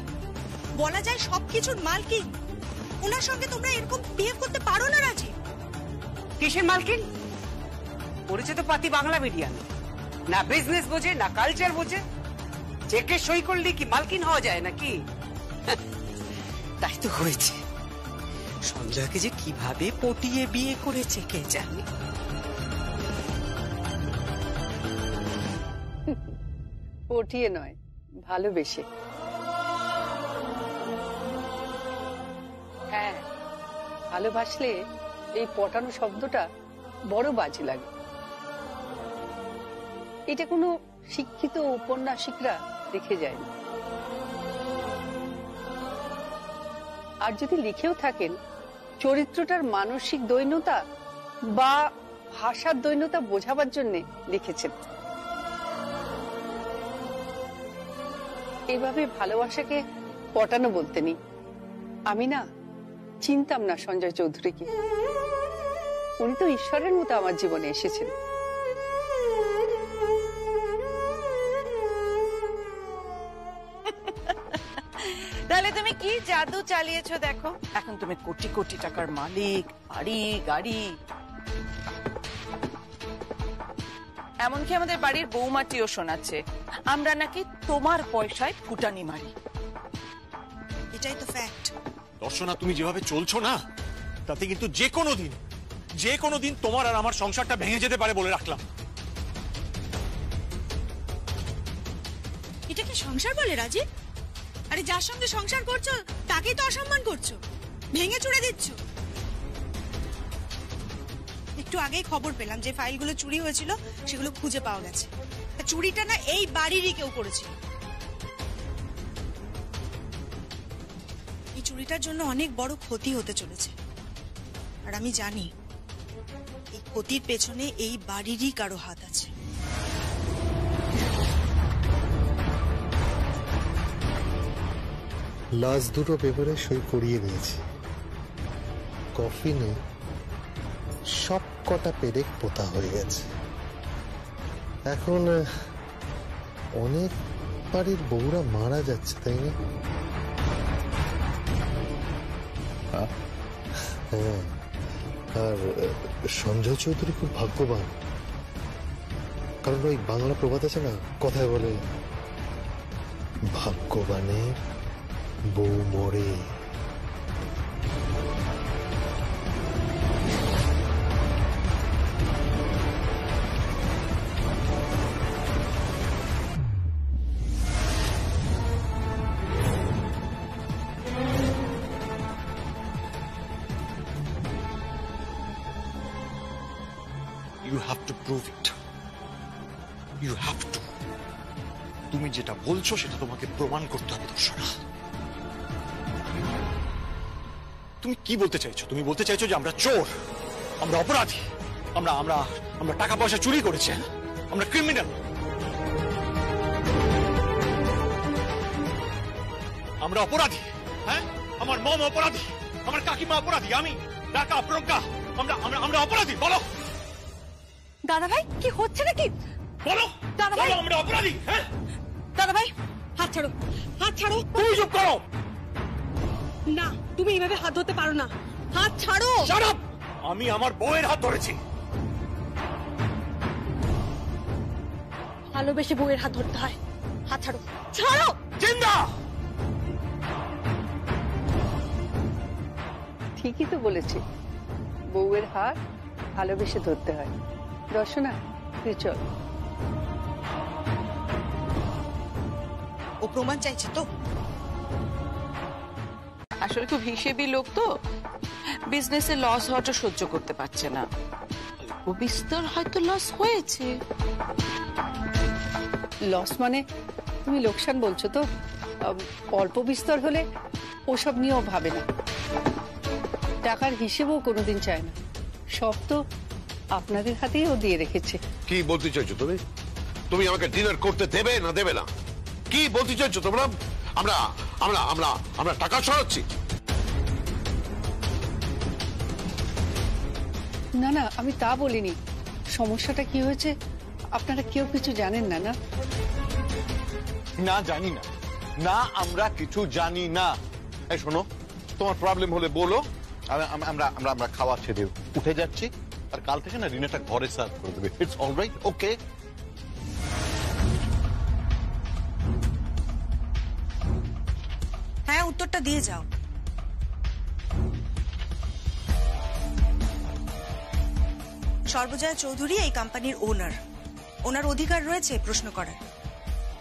বলা যায় সবকিছুর মালকিন। ওনার সঙ্গে তোমরা এরকম বিহেভ করতে পারো না রাজি। কিসের মালকিন? পড়েছে তো পাতি বাংলা মিডিয়াম, না বিজনেস বোঝে না কালচার বোঝে। চেকে সই করলে কি মালকিন হওয়া যায় নাকি? তাই তো হয়েছে। সঞ্জয়কে যে কিভাবে পটিয়ে বিয়ে করেছে কে জানে। পটিয়ে নয়, ভালোবেসে। হ্যাঁ, ভালোবাসলে এই পটানো শব্দটা বড় বাজে লাগে। এটা কোনো শিক্ষিত ঔপন্যাসিকরা লিখে যায় না। আর যদি লিখেও থাকেন, চরিত্রটার মানসিক দৈন্যতা বা ভাষার দৈন্যতা বোঝাবার জন্য লিখেছেন। এভাবে ভালোবাসাকে পটানো বলতে নেই। আমি না চিনতাম না সঞ্জয় চৌধুরীকে। উনি তো ঈশ্বরের মতো আমার জীবনে এসেছেন। তাহলে তুমি কি জাদু চালিয়েছো দেখো, এখন তুমি কোটি কোটি টাকার মালিক, বাড়ি গাড়ি, এমনকি আমাদের বাড়ির বৌমাটিও শোনাচ্ছে আমরা নাকি তোমার পয়সায় ফুটানি মারি। এটাই তো ফ্যাক্ট। দর্শনা, তুমি যেভাবে চলছো না, তাতে কিন্তু যে কোনো দিন তোমার আর আমার সংসারটা ভেঙে যেতে পারে বলে রাখলাম। এটাকে সংসার বলে রাজি? আরে যার সঙ্গে সংসার করছো তাকেই তো অসম্মান করছো, ভেঙে চুড়ে দিচ্ছ। একটু আগেই খবর পেলাম যে ফাইলগুলো চুরি হয়েছিল সেগুলো খুঁজে পাওয়া গেছে। চুরিটা না এই বাড়িরই কেউ করেছিল। এই চুরিটার জন্য অনেক বড় ক্ষতি হতে চলেছে, আর আমি জানি এই ক্ষতির পেছনে এই বাড়িরই কারো হাত আছে। লাস্ট দুটো পেপারে সই করিয়ে নিয়েছি। কফিনে সব কটা পেরেক পোতা হয়ে গেছে। এখন অনেক বাড়ির বউরা মারা যাচ্ছে, তাই না? হ্যাঁ, আর সঞ্জয় চৌধুরী খুব ভাগ্যবান, কারণ ওই বাংলা প্রবাদ আছে না, কথায় বলে ভাগ্যবানের বউ মরে। You have to prove it. You have to. তুমি যেটা বলছো সেটা তোমাকে প্রমাণ করতে হবে দর্শনা। তুমি কি বলতে চাইছো? তুমি বলতে চাইছো যে আমরা চোর, আমরা অপরাধী, আমরা আমরা আমরা টাকা পয়সা চুরি করেছি, আমরা ক্রিমিনাল, আমরা অপরাধী। হ্যাঁ, আমার মম অপরাধী, আমার কাকিমা অপরাধী, আমি টাকা প্রজ্ঞা, আমরা আমরা আমরা অপরাধী। বলো দাদা ভাই, কি হচ্ছে নাকি? বলো দাদা ভাই, আমরা অপরাধী। হ্যাঁ দাদা ভাই, হাত ছাড়ো, হাত ছাড়ো। তুমি চুপ করো। না, তুমি এইভাবে হাত ধরতে পারো না, হাত ছাড়ো। Shut up! আমি আমার বউয়ের হাত ধরেছি। ভালোবেসে বউয়ের হাত ধরতে হয়, হাত ছাড়ো, ছাড়ো। জিন্দা ঠিকই তো বলেছে, বউয়ের হাত ভালোবেসে ধরতে হয়। দর্শনা, তুই চল। ও প্রমাণ চাইছে তো? আসলে খুব হিসেবি লোক তো, বিজনেসে লস হওয়াটা সহ্য করতে পারছে না। ও বিস্তর হয়তো লস হয়েছে। লস মানে তুমি লোকসান বলছো তো? অল্প বিস্তর হলে ওসব নিয়েও ভাবে না, টাকার হিসেবেও কোনোদিন চায় না। সব তো আপনাদের হাতেই ও দিয়ে রেখেছে। কি বলতে চাইছো তুমি? তুমি আমাকে ডিনার করতে দেবে না দেবে না? কি বলতে চাইছো তোমরা? আমরা আমরা আমরা আমরা টাকা সরাচ্ছি? না না, আমি তা বলিনি। সমস্যাটা কি হয়েছে আপনারা কেউ কিছু জানেন না? না না, জানি না, না আমরা কিছু জানি না। এই শোনো, তোমার প্রবলেম হলে বলো, আমরা আমরা আমরা খাওয়া ছেড়ে উঠে যাচ্ছি, আর কাল থেকে না ডিনারটা ঘরে সার্ভ করে দেবে। ইটস অলরাইট, ওকে? হ্যাঁ, উত্তরটা দিয়ে যাও। সর্বজয়া চৌধুরী এই কোম্পানির ওনার, ওনার অধিকার রয়েছে প্রশ্ন করার,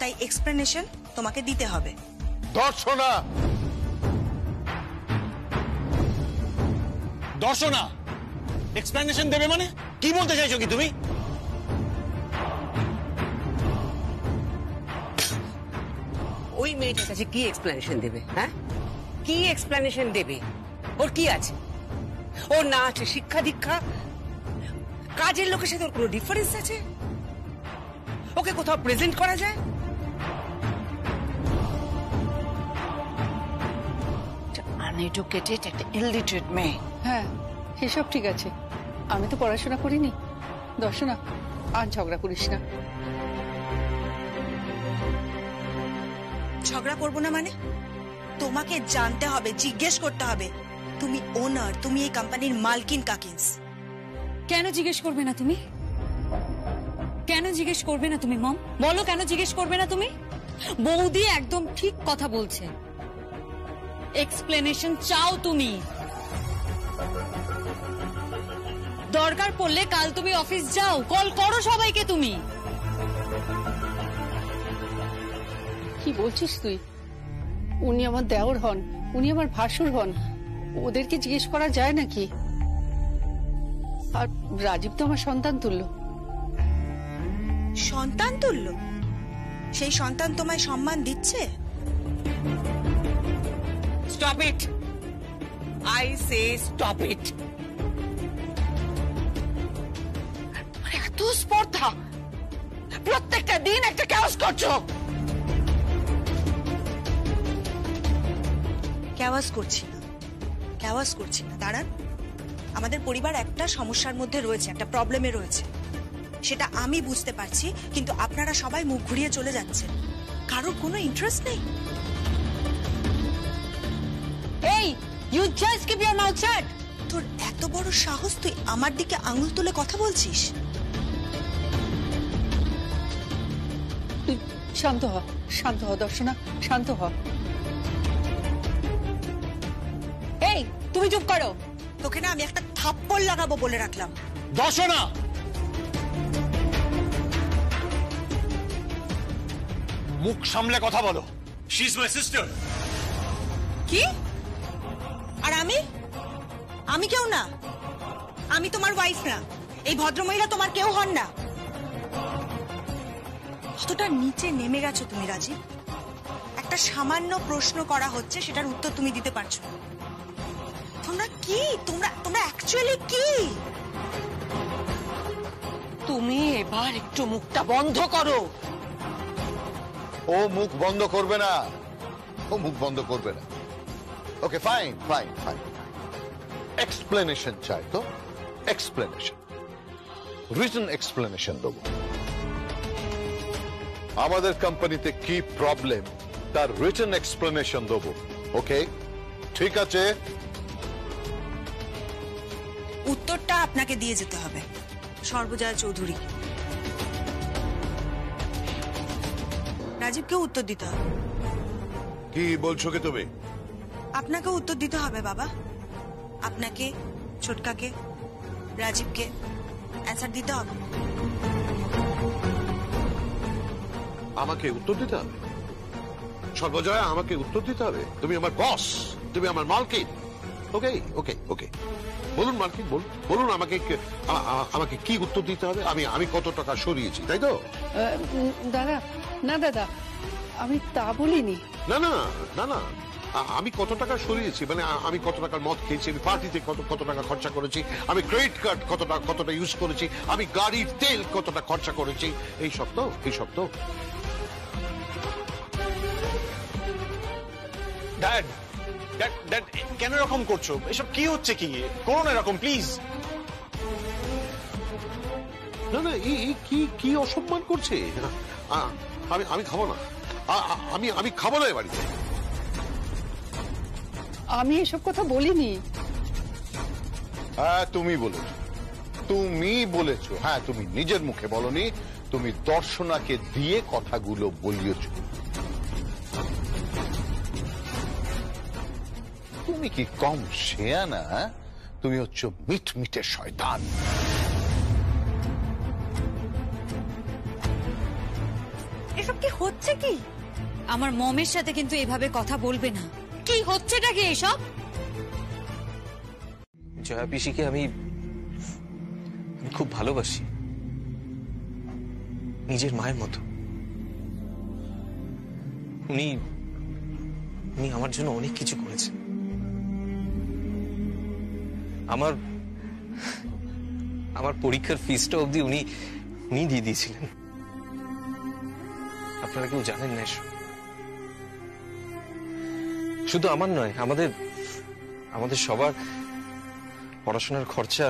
তাই এক্সপ্লেনেশন তোমাকে দিতে হবে। দর্শনা, দর্শনা এক্সপ্লেনেশন দেবে মানে কি বলতে চাইছো কি তুমি? ওই মেয়েটার কাছে কি এক্সপ্লেনেশন দেবে? হ্যাঁ, কি এক্সপ্লেনেশন দেবে? ওর কি আছে? ওর না আছে শিক্ষা দীক্ষা? কাজের লোকের সাথে ওর কোনো ডিফারেন্স আছে? ওকে কোথাও প্রেজেন্ট করা যায়? আনএডুকেটেড একটা ইলিটারেট মেয়ে। হ্যাঁ, সেসব ঠিক আছে, আমি তো পড়াশোনা করিনি। দর্শনা, আর ঝগড়া করিস না। ঝগড়া করবো না মানে? তোমাকে জানতে হবে, জিজ্ঞেস করতে হবে, তুমি ওনার, তুমি এই কোম্পানির মালকিন কাকিন্স। কেন জিজ্ঞেস করবে না তুমি? কেন জিজ্ঞেস করবে না তুমি মম? বলো, কেন জিজ্ঞেস করবে না তুমি? বৌদি একদম ঠিক কথা বলছে। এক্সপ্লেনেশন চাও তুমি? দরকার পড়লে কাল তুমি অফিস যাও, কল করো সবাইকে তুমি। কি বলছিস তুই? উনি আমার দেওর হন, উনি আমার ভাসুর হন, ওদেরকে জিজ্ঞেস করা যায় নাকি? আর রাজীব তো আমার সন্তান তুল্য। সন্তান তুল্য? সেই সন্তান তোমায় সম্মান দিচ্ছে? Stop it, I say stop it. এত স্পর্ধা, প্রত্যেকটা দিন একটা ক্যাওস করছো। ক্যাওয়াস করছি না, ক্যাওয়াস করছি না, দাঁড়ান। আমাদের পরিবার একটা সমস্যার মধ্যে রয়েছে, একটা প্রবলেমে রয়েছে, সেটা আমি বুঝতে পারছি, কিন্তু আপনারা সবাই মুখ ঘুরিয়ে চলে যাচ্ছেন, কারোর কোনো ইন্টারেস্ট নেই। এই, you just keep your mouth shut. তোর এত বড় সাহস, তুই আমার দিকে আঙুল তুলে কথা বলছিস? তুই শান্ত হ, শান্ত হ দর্শনা, শান্ত হ। এই, তুমি চুপ করো। তোকে না আমি একটা থাপ্পড় লাগাবো বলে রাখলাম। দর্শনা, মুখ সামলে কথা বলো। She is my sister. কি? আর আমি? আমি কেউ না, আমি তোমার ওয়াইফ না, এই ভদ্রমহিলা তোমার কেউ হন না। কতটা নিচে নেমে গেছো তুমি রাজীব? একটা সামান্য প্রশ্ন করা হচ্ছে, সেটার উত্তর তুমি দিতে পারছো না। তোমরা কি, তোমরা তোমরা অ্যাকচুয়ালি কি? তুমি এবার একটু মুখটা বন্ধ করো। ও মুখ বন্ধ করবে না, ও মুখ বন্ধ করবে না। ওকে, ফাইন ফাইন ফাইন। এক্সপ্লেনেশন চাই তো? এক্সপ্লেনেশন, রিজন এক্সপ্লেনেশন দেবো। আমাদের কোম্পানিতে কি প্রবলেম তার রিজন এক্সপ্লেনেশন দেবো। ওকে, ঠিক আছে? উত্তরটা আপনাকে দিয়ে যেতে হবে, সর্বজয়া চৌধুরী। রাজীবকেও উত্তর দিতে হবে। কি বলছো কে তুমি? আপনাকেও উত্তর দিতে হবে বাবা, আপনাকে, ছোটকাকে, রাজীবকে অ্যান্সার দিতে হবে। আমাকে উত্তর দিতে হবে? সর্বজয়া আমাকে উত্তর দিতে হবে? তুমি আমার বস, তুমি আমার মালকিন। ওকে ওকে ওকে, বলুন মালকিন, বলুন আমাকে আমাকে কি উত্তর দিতে হবে? আমি কত টাকা সরিয়েছি, তাই তো? দাদা না দাদা, আমি তা বলিনি। না না না না, আমি কত টাকা সরিয়েছি মানে আমি কত টাকার মদ খেয়েছি, আমি পার্টিতে কত টাকা খরচা করেছি, আমি ক্রেডিট কার্ড কতটা ইউজ করেছি, আমি গাড়ির তেল কতটা খরচা করেছি, এই সব তো। ড্যাড কেন এরকম করছো? এসব কি হচ্ছে? কি করো না এরকম, প্লিজ। না না, কি অসম্মান করছে? আমি খাবো না, আমি খাবো না এ বাড়িতে। আমি এসব কথা বলিনি। হ্যাঁ তুমি বলেছো, হ্যাঁ তুমি নিজের মুখে বলনি, তুমি দর্শনাকে দিয়ে কথাগুলো বলিয়েছ। তুমি কি কম শেয়ানা? তুমি হচ্ছে মিটমিটে শয়তান। এসব কি হচ্ছে? কি আমার মমের সাথে কিন্তু এভাবে কথা বলবে না। কি হচ্ছেটা কি এসব? জয়া পিসিকে আমি খুব ভালোবাসি, নিজের মায়ের মতো। উনি আমার জন্য অনেক কিছু করেছেন। আমার পরীক্ষার ফিসটা অবধি উনি দিয়ে দিয়েছিলেন। আপনারা কেউ জানেন না এসব। শুধু আমার নয়, আমাদের সবার পড়াশোনার খরচা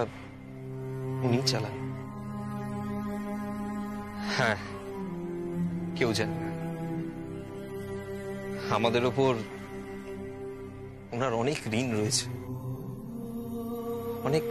উনি চালান। হ্যাঁ, কেউ জানে না আমাদের ওপর ওনার অনেক ঋণ রয়েছে, অনেক।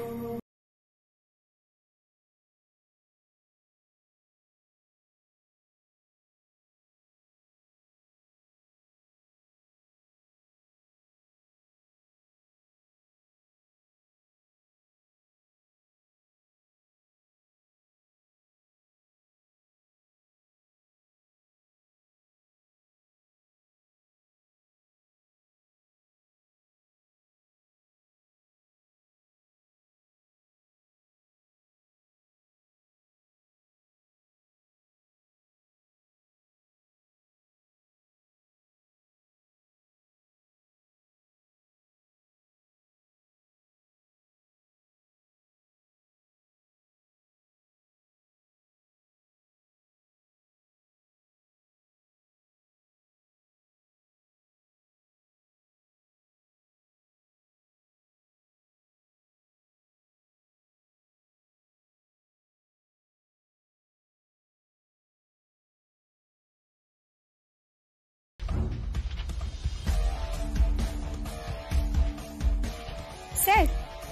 স্যার,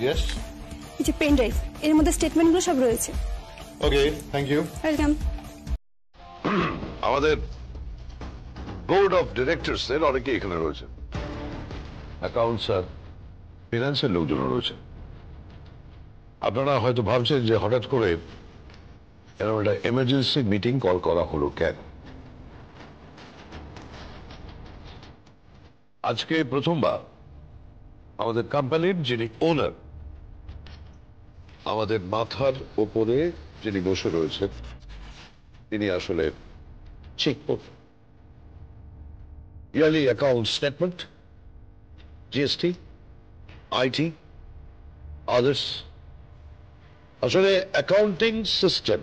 ইয়েস, এই যে পেন ড্রাইভ, এর মধ্যে স্টেটমেন্টগুলো সব রয়েছে। ওকে, থ্যাংক ইউ। ওয়েলকাম। আমাদের বোর্ড অফ ডিরেক্টরস এর অনেকে এখানে রয়েছে, অ্যাকাউন্টস আর ফিনান্সের লোকজন রয়েছে। আপনারা হয়তো ভাবছেন যে হঠাৎ করে এরকম একটা এমার্জেন্সি মিটিং কল করা হলো কেন। আজকে প্রথমবার আমাদের কোম্পানির যিনি ওনার, আমাদের মাথার ওপরে যিনি বসে রয়েছেন, তিনি আসলে চেক করবেন yearly account statement, GST, IT, others, আসলে অ্যাকাউন্টিং সিস্টেম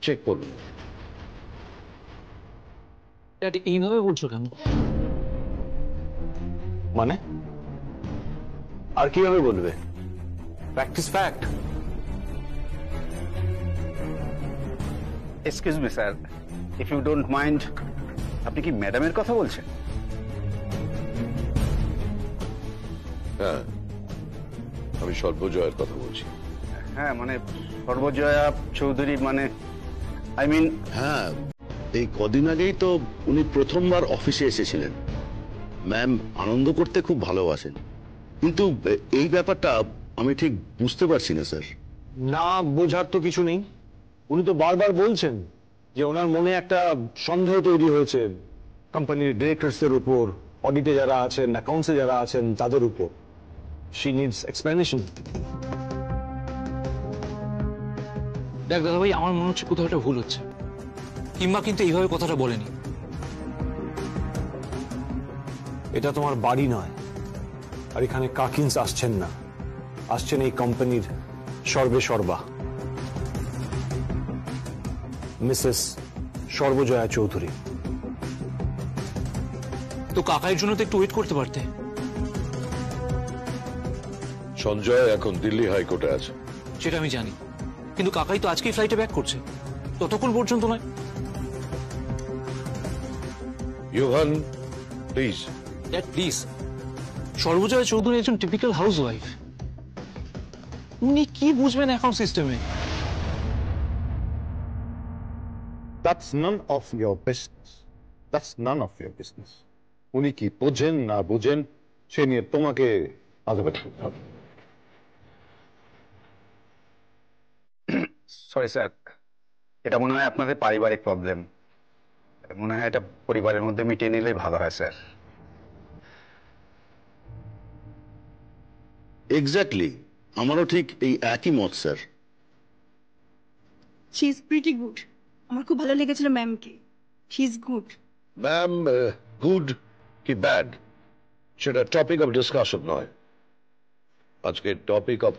চেক করবেন। এইভাবে বলছো কেন? মানে আর কিভাবে বলবে? Practice fact. Excuse me sir, if you don't mind, আপনি কি ম্যাডামের কথা বলছেন? হ্যাঁ, আমি সর্বজয়ের কথা বলছি। হ্যাঁ, মানে সর্বজয়া চৌধুরী, মানে আই মিন। হ্যাঁ, এই কদিন আগেই তো উনি প্রথমবার অফিসে এসেছিলেন। ম্যাম আনন্দ করতে খুব ভালোবাসেন, কিন্তু এই ব্যাপারটা আমি ঠিক বুঝতে পারছি না স্যার। না বোঝার তো কিছু নেই, উনি তো বারবার বলছেন যে ওনার মনে একটা সন্দেহ তৈরি হয়েছে কোম্পানির ডিরেক্টরসদের উপর, অডিটে যারা আছেন, অ্যাকাউন্টসে যারা আছেন তাদের উপর। She needs explanation. দেখ দাদা ভাই, আমার মনে হচ্ছে কোথাও একটা ভুল হচ্ছে। কিংবা কিন্তু এইভাবে কথাটা বলেনি। এটা তোমার বাড়ি নয়, আর এখানে কাকিন্স আসছেন না, আসছেন এই কোম্পানির সর্বে সর্বা মিসেস সর্বজয়া চৌধুরী। তো কাকাইয়ের জন্য তো একটু ওয়েট করতে পারতে। সঞ্জয় এখন দিল্লি হাইকোর্টে আছে। সেটা আমি জানি, কিন্তু কাকাই তো আজকেই ফ্লাইটে ব্যাক করছে, ততক্ষণ পর্যন্ত নয়। Yuvan please. Dad please, Sarbajaya Chowdhury একজন টিপিক্যাল হাউস ওয়াইফ, উনি কি বুঝবেন অ্যাকাউন্ট সিস্টেমে? That's none of your business. That's none of your business. উনি কি বোঝেন না বোঝেন সে নিয়ে তোমাকে আলাদা করতে হবে। সরি স্যার, এটা মনে হয় আপনাদের পারিবারিক প্রবলেম। মনে হয় এটা পরিবারের মধ্যে মিটিয়ে নিলেই ভালো হয় স্যার। এক্স্যাক্টলি, আমারও ঠিক এই একই মত sir. She is pretty good. আমার খুব ভালো লেগেছিল ম্যামকে। She is good. Ma'am good কি ব্যাড সেটা টপিক অফ ডিসকাশন নয়। আজকে টপিক অফ